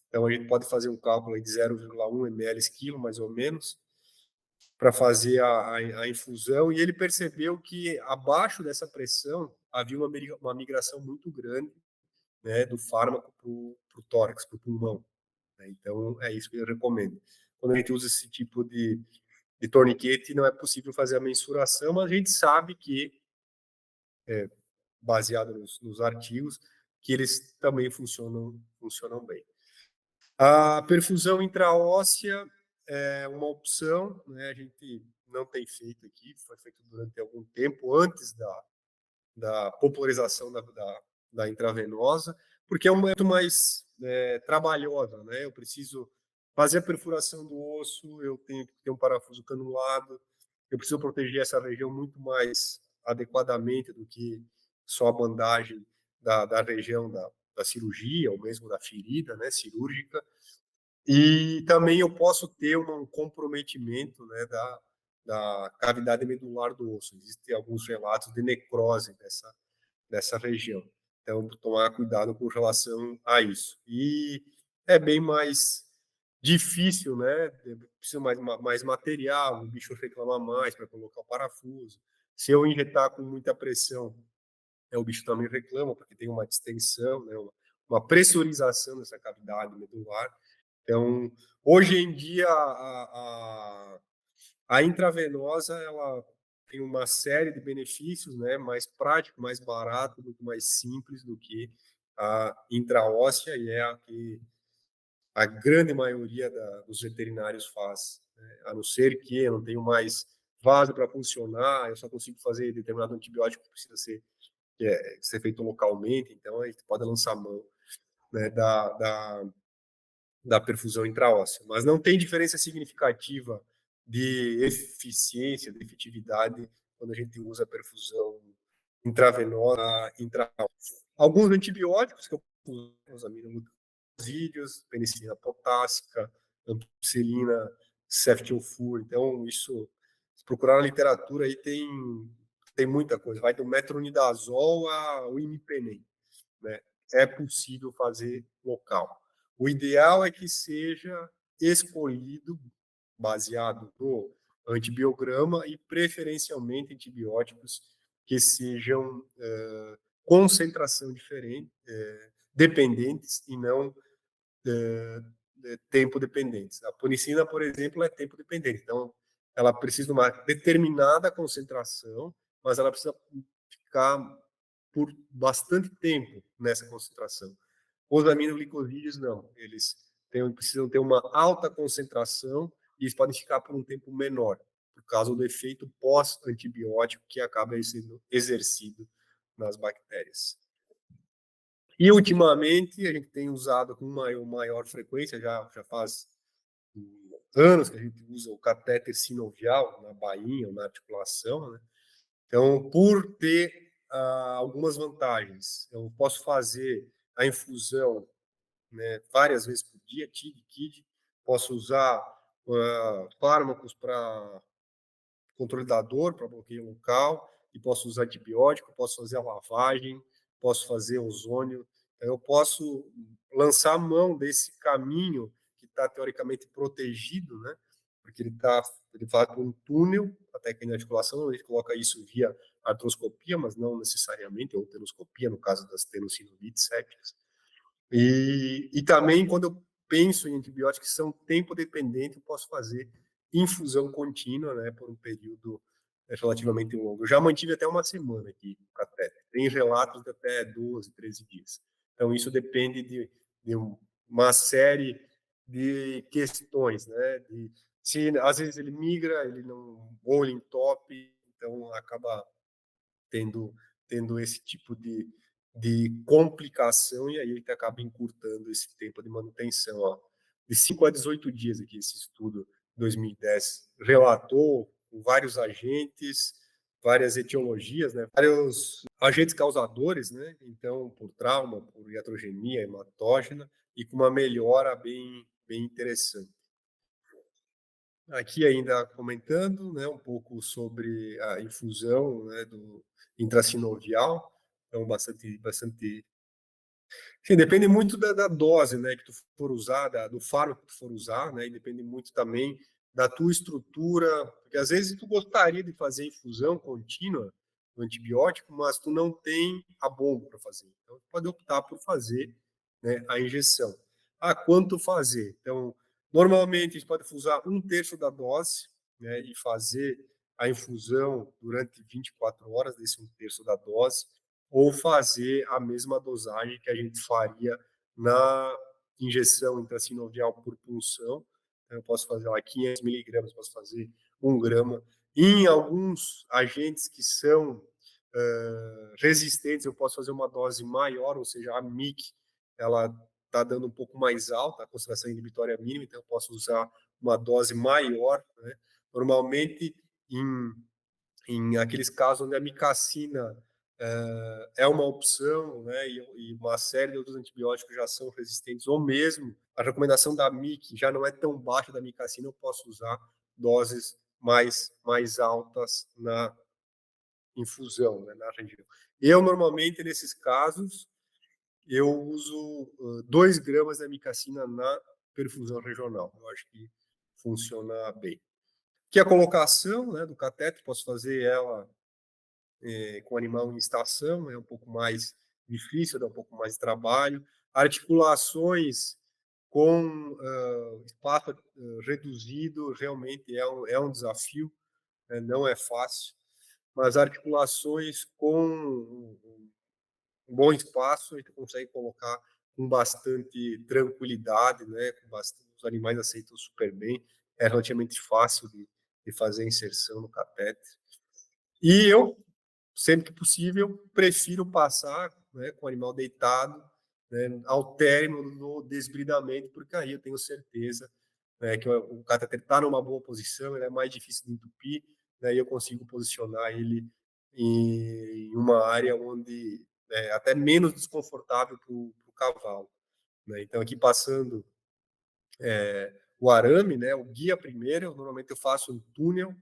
Então, a gente pode fazer um cálculo de 0,1 ml quilo, mais ou menos, para fazer a infusão, e ele percebeu que abaixo dessa pressão havia uma migração muito grande, né, do fármaco para o tórax, para o pulmão. Né? Então, é isso que eu recomendo. Quando a gente usa esse tipo de torniquete não é possível fazer a mensuração, mas a gente sabe que, baseado nos artigos, que eles também funcionam bem. A perfusão intraóssea é uma opção, né? A gente não tem feito aqui, foi feito durante algum tempo, antes da popularização da intravenosa, porque é um muito mais trabalhosa, né? Eu preciso fazer a perfuração do osso, eu tenho que ter um parafuso canulado, eu preciso proteger essa região muito mais adequadamente do que só a bandagem da região da cirurgia, ou mesmo da ferida, né, cirúrgica. E também eu posso ter um comprometimento, né, da cavidade medular do osso. Existem alguns relatos de necrose dessa região. Então, tomar cuidado com relação a isso. E é bem mais difícil, né? Precisa mais material, o bicho reclama mais para colocar o parafuso. Se eu injetar com muita pressão, o bicho também reclama, porque tem uma distensão, né? Uma pressurização dessa cavidade medular. Então, hoje em dia, a intravenosa, ela tem uma série de benefícios, né? Mais prático, mais barato, muito mais simples do que a intraóssea, e é a que a grande maioria dos veterinários faz, né? A não ser que eu não tenho mais vaso para funcionar, eu só consigo fazer determinado antibiótico que precisa ser feito localmente, então a gente pode lançar mão, né, da perfusão intraóssea. Mas não tem diferença significativa de eficiência, de efetividade, quando a gente usa a perfusão intravenosa, intraóssea. Alguns antibióticos que eu uso, os aminoglucosídeos, penicilina potássica, ampicilina, ceftiofur. Então, isso, se procurar na literatura, aí tem muita coisa. Vai do metronidazol ao imipenem, né? É possível fazer local. O ideal é que seja escolhido baseado no antibiograma e preferencialmente antibióticos que sejam concentração diferente, dependentes e não tempo dependentes. A penicilina, por exemplo, é tempo dependente. Então, ela precisa de uma determinada concentração, mas ela precisa ficar por bastante tempo nessa concentração. Os aminoglicosídeos, não. Eles precisam ter uma alta concentração e eles podem ficar por um tempo menor, por causa do efeito pós-antibiótico que acaba sendo exercido nas bactérias. E, ultimamente, a gente tem usado com maior frequência, já faz anos que a gente usa o catéter sinovial na bainha ou na articulação, né? Então, por ter algumas vantagens, eu posso fazer a infusão, né, várias vezes por dia, TIG, KID, posso usar fármacos para controle da dor, para bloqueio local, e posso usar antibiótico, posso fazer a lavagem, posso fazer ozônio. Eu posso lançar a mão desse caminho que está teoricamente protegido, né? Porque ele vai por um túnel até que a articulação, a gente coloca isso via artroscopia, mas não necessariamente, ou tenoscopia, no caso das tenossinovites sépticas. E também, quando eu penso em antibióticos que são tempo dependente, eu posso fazer infusão contínua, né, por um período relativamente longo. Eu já mantive até uma semana aqui com catéter. Tem relatos de até 12, 13 dias. Então, isso depende de uma série de questões, né? Se às vezes ele migra, ele não, ou ele entope, então acaba tendo esse tipo de complicação, e aí ele acaba encurtando esse tempo de manutenção. Ó. De 5 a 18 dias aqui, esse estudo 2010 relatou com vários agentes, várias etiologias, né? Vários agentes causadores, né? Então, por trauma, por iatrogenia hematógena, e com uma melhora bem interessante. Aqui ainda comentando, né, um pouco sobre a infusão, né, do intrasinovial, então bastante. Sim, depende muito da dose, né, que tu for usar, do fármaco que tu for usar, né, e depende muito também da tua estrutura, porque às vezes tu gostaria de fazer infusão contínua do antibiótico, mas tu não tem a bomba para fazer. Então, tu pode optar por fazer, né, a injeção. Quanto fazer? Então, normalmente a gente pode usar 1/3 da dose, né, e fazer a infusão durante 24 horas, desse 1/3 da dose, ou fazer a mesma dosagem que a gente faria na injeção intrasinovial por punção. Então, eu posso fazer lá 500 miligramas, posso fazer 1 grama. Em alguns agentes que são resistentes, eu posso fazer uma dose maior, ou seja, a MIC, ela está dando um pouco mais alta, a concentração inibitória mínima, então eu posso usar uma dose maior, né? Normalmente, em aqueles casos onde a micacina é uma opção, né, e uma série de outros antibióticos já são resistentes, ou mesmo a recomendação da MIC já não é tão baixa da micacina, eu posso usar doses mais altas na infusão, né, na região. Eu, normalmente, nesses casos, eu uso 2 gramas da micacina na perfusão regional. Eu acho que funciona bem. Que a colocação, né, do catéter, posso fazer ela com o animal em estação, é um pouco mais difícil, dá um pouco mais de trabalho. Articulações com espaço reduzido realmente é um desafio, né, não é fácil, mas articulações com um bom espaço, a gente consegue colocar com bastante tranquilidade, né? Os animais aceitam super bem, é relativamente fácil de fazer a inserção no catéter. E eu, sempre que possível, prefiro passar, né, com o animal deitado, né, ao término do desbridamento, porque aí eu tenho certeza, né, que o cateter está numa boa posição, ele é mais difícil de entupir, né, e eu consigo posicionar ele em uma área onde é até menos desconfortável para o cavalo, né? Então, aqui passando o arame, né, o guia primeiro, normalmente eu faço um túnel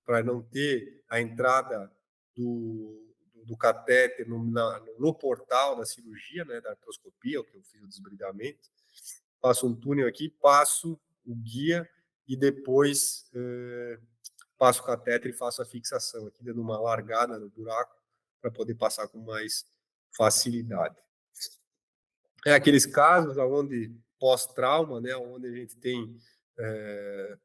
para não ter a entrada do catéter no portal da cirurgia, né, da artroscopia, que eu fiz o desbridamento. Faço um túnel aqui, passo o guia e depois passo o catéter e faço a fixação aqui, dando uma largada no buraco para poder passar com mais facilidade. É aqueles casos onde pós-trauma, né, onde a gente tem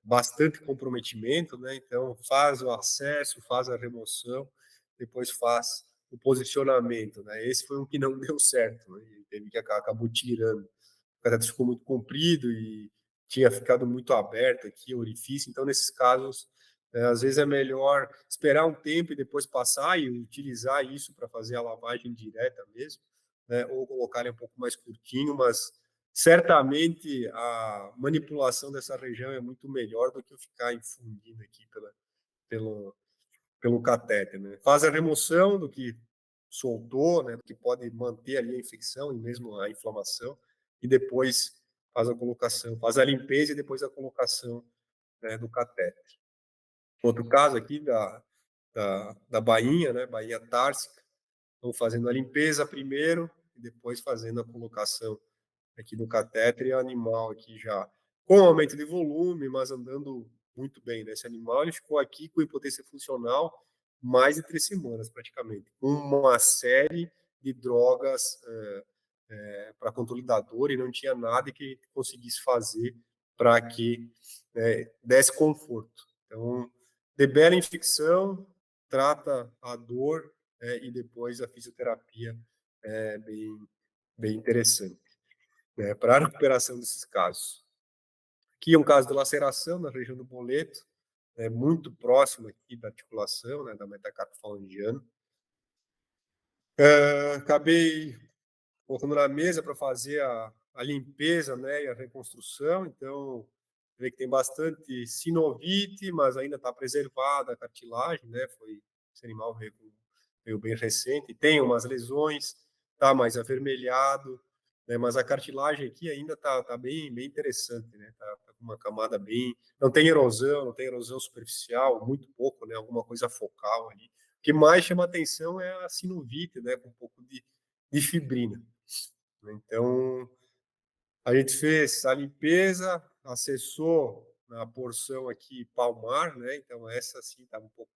bastante comprometimento, né, então faz o acesso, faz a remoção, depois faz o posicionamento, né. Esse foi um que não deu certo, né, teve que acabou tirando. O cateter ficou muito comprido e tinha ficado muito aberto aqui, o orifício, então nesses casos, às vezes é melhor esperar um tempo e depois passar e utilizar isso para fazer a lavagem direta mesmo, né, ou colocar ele um pouco mais curtinho, mas certamente a manipulação dessa região é muito melhor do que eu ficar infundindo aqui pelo, pelo catéter, né? Faz a remoção do que soltou, né, do que pode manter ali a infecção e mesmo a inflamação, e depois faz a colocação, faz a limpeza e depois a colocação, né, do catéter. Outro caso aqui da bainha, né, bainha társica, estão fazendo a limpeza primeiro e depois fazendo a colocação aqui do catéter e o animal aqui já com aumento de volume, mas andando muito bem, né? Esse animal ele ficou aqui com impotência funcional mais de 3 semanas praticamente, com uma série de drogas para controle da dor e não tinha nada que conseguisse fazer para que desse conforto. Então, debela a infecção, trata a dor e depois a fisioterapia é bem interessante, né, para a recuperação desses casos. Aqui é um caso de laceração na região do boleto, muito próximo aqui da articulação, né, da metacarpofalangiana. Acabei colocando na mesa para fazer a limpeza, né, e a reconstrução, então vê que tem bastante sinovite, mas ainda está preservada a cartilagem, né, esse animal veio bem recente, tem umas lesões, está mais avermelhado, né, mas a cartilagem aqui ainda tá bem interessante, né, tá com uma camada bem, não tem erosão superficial, muito pouco, né, alguma coisa focal ali. O que mais chama atenção é a sinovite, né, com um pouco de fibrina. Então, a gente fez a limpeza, acessou a porção aqui palmar, né? Então, essa sim estava um pouco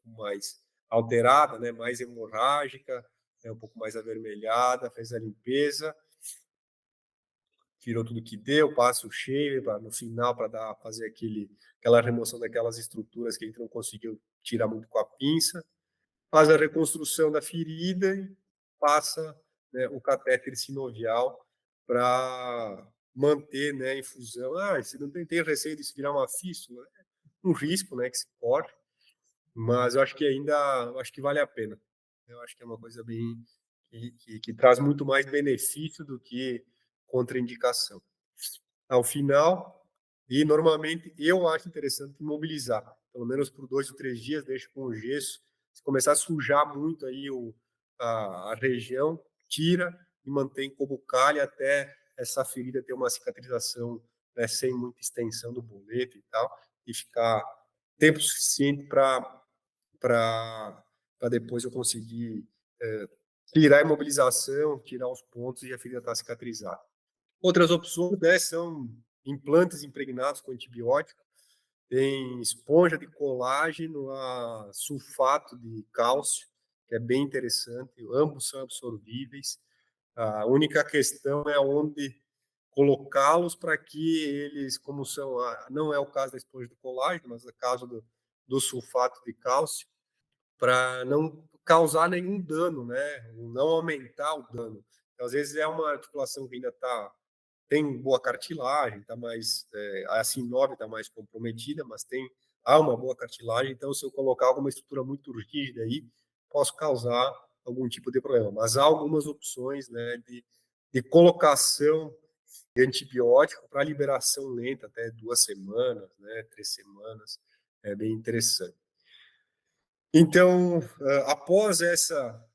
mais alterada, né? Mais hemorrágica, um pouco mais avermelhada, fez a limpeza. tirou tudo que deu, passa o shaver no final para fazer aquela remoção daquelas estruturas que a gente não conseguiu tirar muito com a pinça, faz a reconstrução da ferida e passa, né, o catéter sinovial para manter, né, a infusão. Se não tem receio de se virar uma fístula, é um risco, né, que se corre, mas eu acho que vale a pena. Eu acho que é uma coisa bem que traz muito mais benefício do que contraindicação. Ao final, e normalmente eu acho interessante imobilizar, pelo menos por 2 ou 3 dias, deixa com o gesso. Se começar a sujar muito aí a região, tira e mantém como calha até essa ferida ter uma cicatrização, né, sem muita extensão do boleto e tal, e ficar tempo suficiente para depois eu conseguir tirar a imobilização, tirar os pontos e a ferida estar cicatrizada. Outras opções, né, são implantes impregnados com antibiótico, tem esponja de colágeno a sulfato de cálcio, que é bem interessante, ambos são absorvíveis. A única questão é onde colocá-los para que eles, como são, não é o caso da esponja de colágeno, mas é o caso do sulfato de cálcio, para não causar nenhum dano, né? Não aumentar o dano. Então, às vezes é uma articulação que ainda tem boa cartilagem, tá mais a sinovial está mais comprometida, mas há uma boa cartilagem. Então, se eu colocar alguma estrutura muito rígida aí, posso causar algum tipo de problema. Mas há algumas opções, né, de colocação de antibiótico para liberação lenta, até 2 semanas, né, 3 semanas, é bem interessante. Então, após essa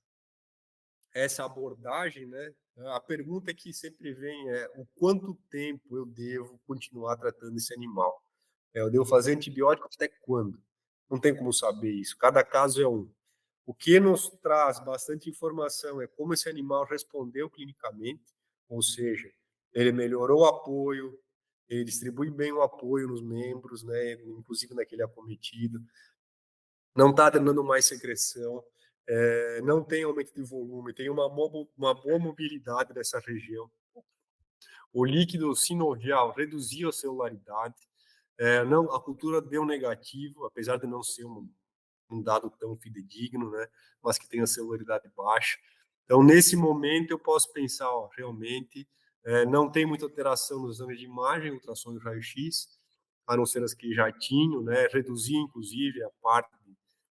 abordagem, né, a pergunta que sempre vem é o quanto tempo eu devo continuar tratando esse animal? Eu devo fazer antibiótico até quando? Não tem como saber isso. Cada caso é um. O que nos traz bastante informação é como esse animal respondeu clinicamente, ou seja, ele melhorou o apoio, ele distribui bem o apoio nos membros, né, inclusive naquele acometido, não está dando mais secreção, não tem aumento de volume, tem uma boa mobilidade dessa região. O líquido sinovial reduziu a celularidade, não, a cultura deu negativo, apesar de não ser um dado tão fidedigno, né, mas que tem a celularidade baixa. Então, nesse momento, eu posso pensar, realmente, não tem muita alteração nos exames de imagem, ultrassom e raio-x, a não ser as que já tinham, né, reduzir, inclusive, a parte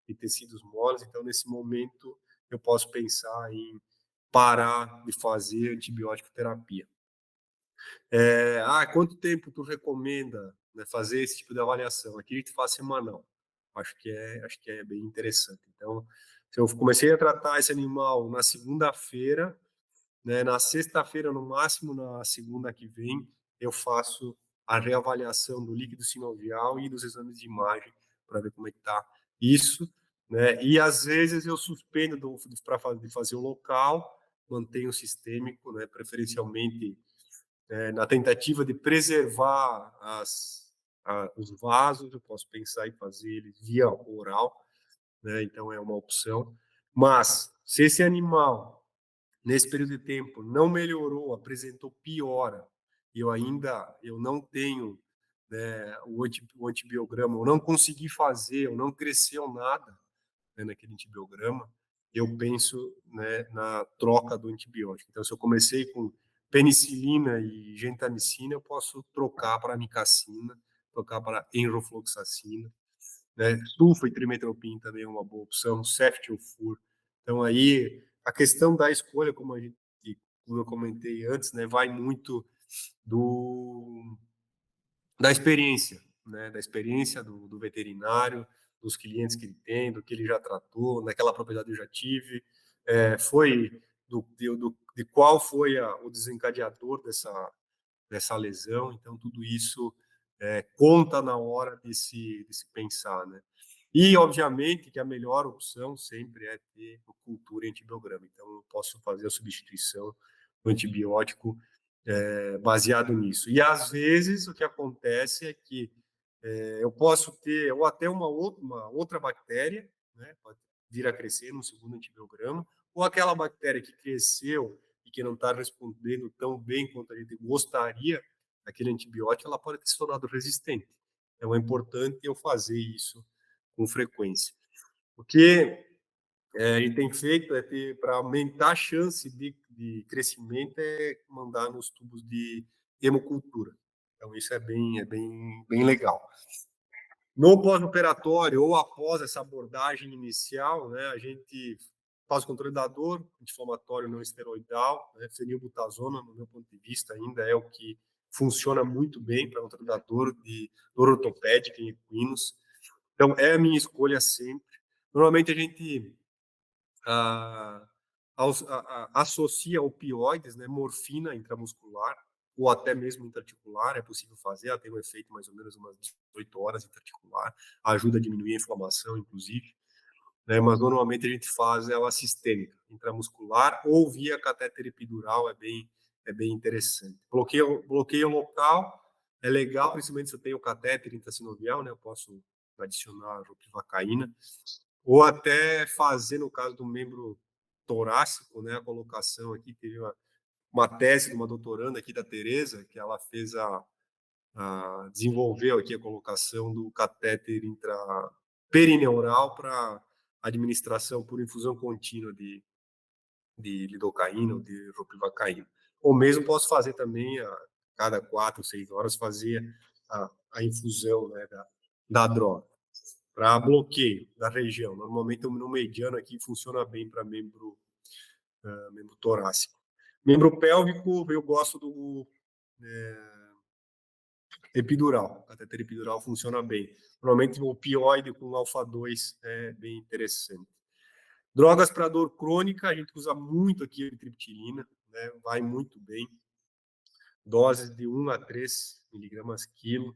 de tecidos moles. Então, nesse momento, eu posso pensar em parar de fazer antibiótico terapia. Quanto tempo tu recomenda, né, fazer esse tipo de avaliação? Aqui a gente faz semanal. Acho que é bem interessante. Então, se eu comecei a tratar esse animal na segunda-feira, né, na sexta-feira, no máximo na segunda que vem, eu faço a reavaliação do líquido sinovial e dos exames de imagem para ver como é que está isso, né? E às vezes eu suspendo para fazer o local, mantenho o sistêmico, né, preferencialmente na tentativa de preservar os vasos. Eu posso pensar em fazer eles via oral, né? Então é uma opção. Mas se esse animal nesse período de tempo não melhorou, apresentou piora, e eu não tenho, né, o antibiograma, eu não consegui fazer, eu não cresceu nada, né, naquele antibiograma, eu penso, né, na troca do antibiótico. Então, se eu comecei com penicilina e gentamicina, eu posso trocar para amicacina, trocar para enrofloxacina, né? Sulfa e trimetoprim também é uma boa opção, ceftiofur. Então, aí, a questão da escolha, como eu comentei antes, né, vai muito do da experiência, né? Da experiência do veterinário, dos clientes que ele tem, do que ele já tratou, naquela propriedade eu já tive, foi de qual foi o desencadeador dessa lesão. Então, tudo isso conta na hora de se pensar, né? E, obviamente, que a melhor opção sempre é ter cultura e antibiograma. Então, eu posso fazer a substituição do antibiótico baseado nisso. E, às vezes, o que acontece é que eu posso ter, ou até uma outra bactéria, né, pode vir a crescer no segundo antibiograma, ou aquela bactéria que cresceu e que não está respondendo tão bem quanto a gente gostaria, aquele antibiótico, ela pode ter se tornado resistente. Então, é importante eu fazer isso com frequência. O que a gente tem feito para aumentar a chance de crescimento é mandar nos tubos de hemocultura. Então, isso bem legal. No pós-operatório ou após essa abordagem inicial, né, a gente faz o controle da dor, anti-inflamatório não esteroidal, né, fenilbutazona, no meu ponto de vista, ainda é o que funciona muito bem para controle da dor, de dor ortopédica em equinos. Então, é a minha escolha sempre. Normalmente, a gente associa opioides, né, morfina intramuscular, ou até mesmo intraarticular, é possível fazer, ela tem um efeito mais ou menos umas 18 horas intraarticular, ajuda a diminuir a inflamação, inclusive, né, mas normalmente a gente faz ela sistêmica, intramuscular, ou via catéter epidural, é bem interessante. Bloqueio local é legal, principalmente se eu tenho catéter intrasinovial, né, eu posso adicionar ropivacaína, ou até fazer, no caso do membro torácico, né, a colocação aqui, teve uma tese de uma doutoranda aqui da Tereza, que ela fez desenvolveu aqui a colocação do catéter perineural para administração por infusão contínua de lidocaína ou de ropivacaína. Ou mesmo posso fazer também, a cada 4 ou 6 horas, fazer a infusão, né, da droga, para bloqueio da região. Normalmente, no mediano aqui funciona bem para membro torácico. Membro pélvico, eu gosto do epidural. A catéter epidural funciona bem. Normalmente, o opioide com alfa-2 é bem interessante. Drogas para dor crônica, a gente usa muito aqui a triptilina, né? Vai muito bem. Doses de 1 a 3 miligramas quilo.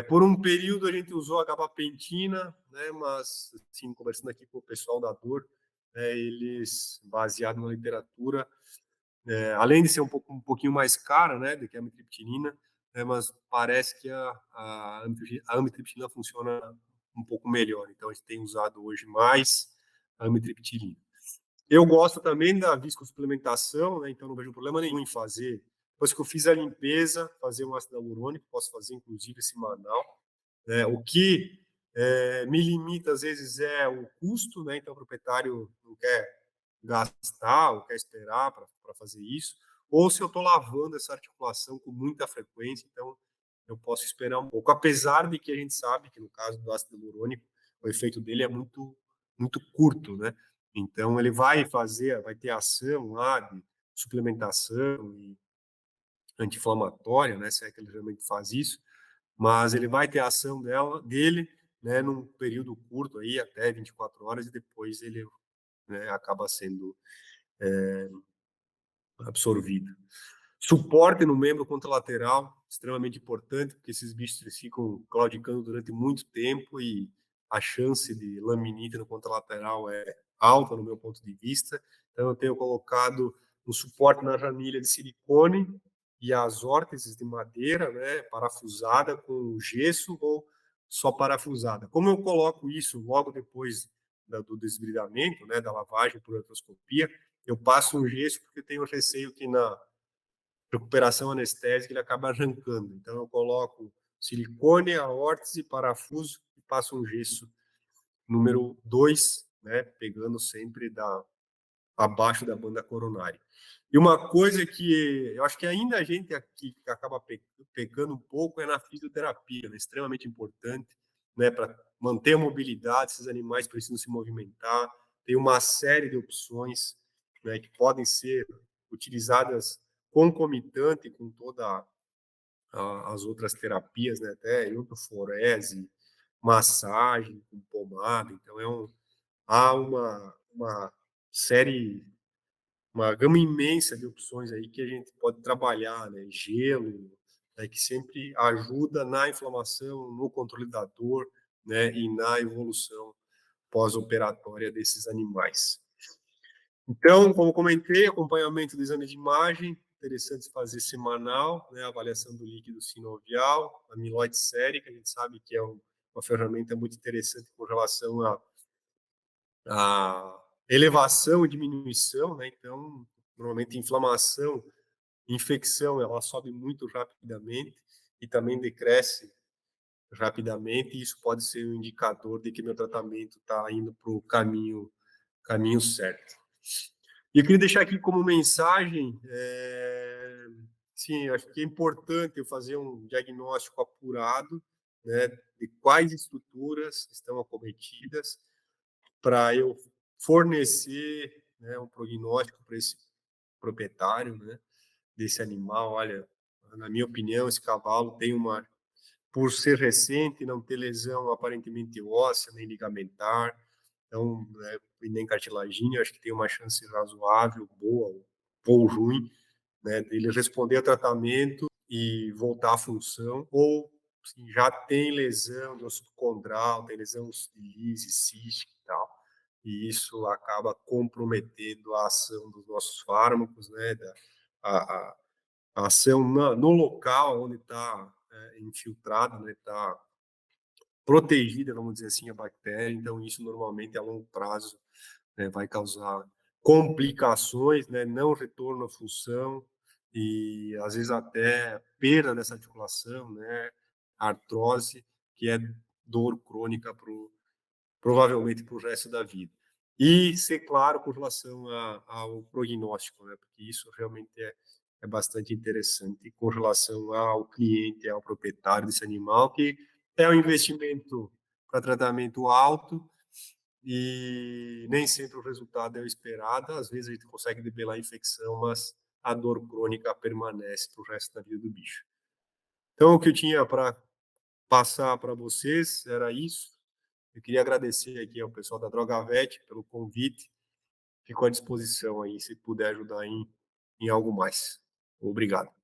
Por um período a gente usou a gabapentina, né? Mas, assim, conversando aqui com o pessoal da dor, eles, baseado na literatura, além de ser um pouquinho mais cara, né, do que a amitriptilina, mas parece que a amitriptilina funciona um pouco melhor. Então, a gente tem usado hoje mais a amitriptilina. Eu gosto também da viscosuplementação, né, então não vejo problema nenhum em fazer. Depois que eu fiz a limpeza, fazer um ácido hialurônico, posso fazer inclusive semanal. O que me limita, às vezes, é o custo, né, então o proprietário não quer gastar ou quer esperar para fazer isso, ou se eu estou lavando essa articulação com muita frequência, então eu posso esperar um pouco. Apesar de que a gente sabe que no caso do ácido hialurônico, o efeito dele é muito curto, né? Então ele vai ter ação lá de suplementação e anti-inflamatória, né? Se é que ele realmente faz isso, mas ele vai ter a ação dele, né? Num período curto aí, até 24 horas, e depois ele, né, acaba sendo absorvido. Suporte no membro contralateral, extremamente importante, porque esses bichos eles ficam claudicando durante muito tempo e a chance de laminite no contralateral é alta, no meu ponto de vista. Então, eu tenho colocado um suporte na ranilha de silicone e as órteses de madeira, né, parafusada com gesso ou só parafusada. Como eu coloco isso logo depois do desbridamento, né, da lavagem por artroscopia, eu passo um gesso porque tenho receio que na recuperação anestésica ele acaba arrancando. Então eu coloco silicone, a órtese, parafuso e passo um gesso número 2, né, pegando sempre abaixo da banda coronária. E uma coisa que eu acho que ainda a gente aqui acaba pecando um pouco é na fisioterapia, né, extremamente importante, né, para manter a mobilidade, esses animais precisam se movimentar, tem uma série de opções, né, que podem ser utilizadas concomitante com toda as outras terapias, né, até iodoforese, massagem com pomada, então há uma série, uma gama imensa de opções aí que a gente pode trabalhar, né, gelo, né, que sempre ajuda na inflamação, no controle da dor, né, e na evolução pós-operatória desses animais. Então, como comentei, acompanhamento do exame de imagem, interessante fazer semanal, né, avaliação do líquido sinovial, amiloide sérica, a gente sabe que é uma ferramenta muito interessante com relação à elevação e diminuição, né, então Normalmente inflamação, infecção, ela sobe muito rapidamente e também decresce rapidamente, e isso pode ser um indicador de que meu tratamento está indo para o caminho certo. E eu queria deixar aqui como mensagem, sim, acho que é importante eu fazer um diagnóstico apurado, né, de quais estruturas estão acometidas, para eu fornecer, né, um prognóstico para esse proprietário, né, desse animal. Olha, na minha opinião, esse cavalo tem uma, por ser recente, não ter lesão aparentemente óssea nem ligamentar, então, né, e nem cartilagínea, acho que tem uma chance razoável, boa ou ruim, né, dele responder ao tratamento e voltar à função, ou se já tem lesão do osso condral, tem lesão de lise, cística e tal, e isso acaba comprometendo a ação dos nossos fármacos, né, a ação no local onde está infiltrada, né, está protegida, vamos dizer assim, a bactéria. Então isso normalmente a longo prazo, né, vai causar complicações, né, não retorno à função e às vezes até perda dessa articulação, né, artrose, que é dor crônica provavelmente para o resto da vida. E ser claro com relação ao prognóstico, né, porque isso realmente é bastante interessante com relação ao cliente, ao proprietário desse animal, que é um investimento para tratamento alto e nem sempre o resultado é o esperado. Às vezes a gente consegue debelar a infecção, mas a dor crônica permanece para o resto da vida do bicho. Então, o que eu tinha para passar para vocês era isso. Eu queria agradecer aqui ao pessoal da Drogavet pelo convite. Fico à disposição aí, se puder ajudar em algo mais. Obrigado.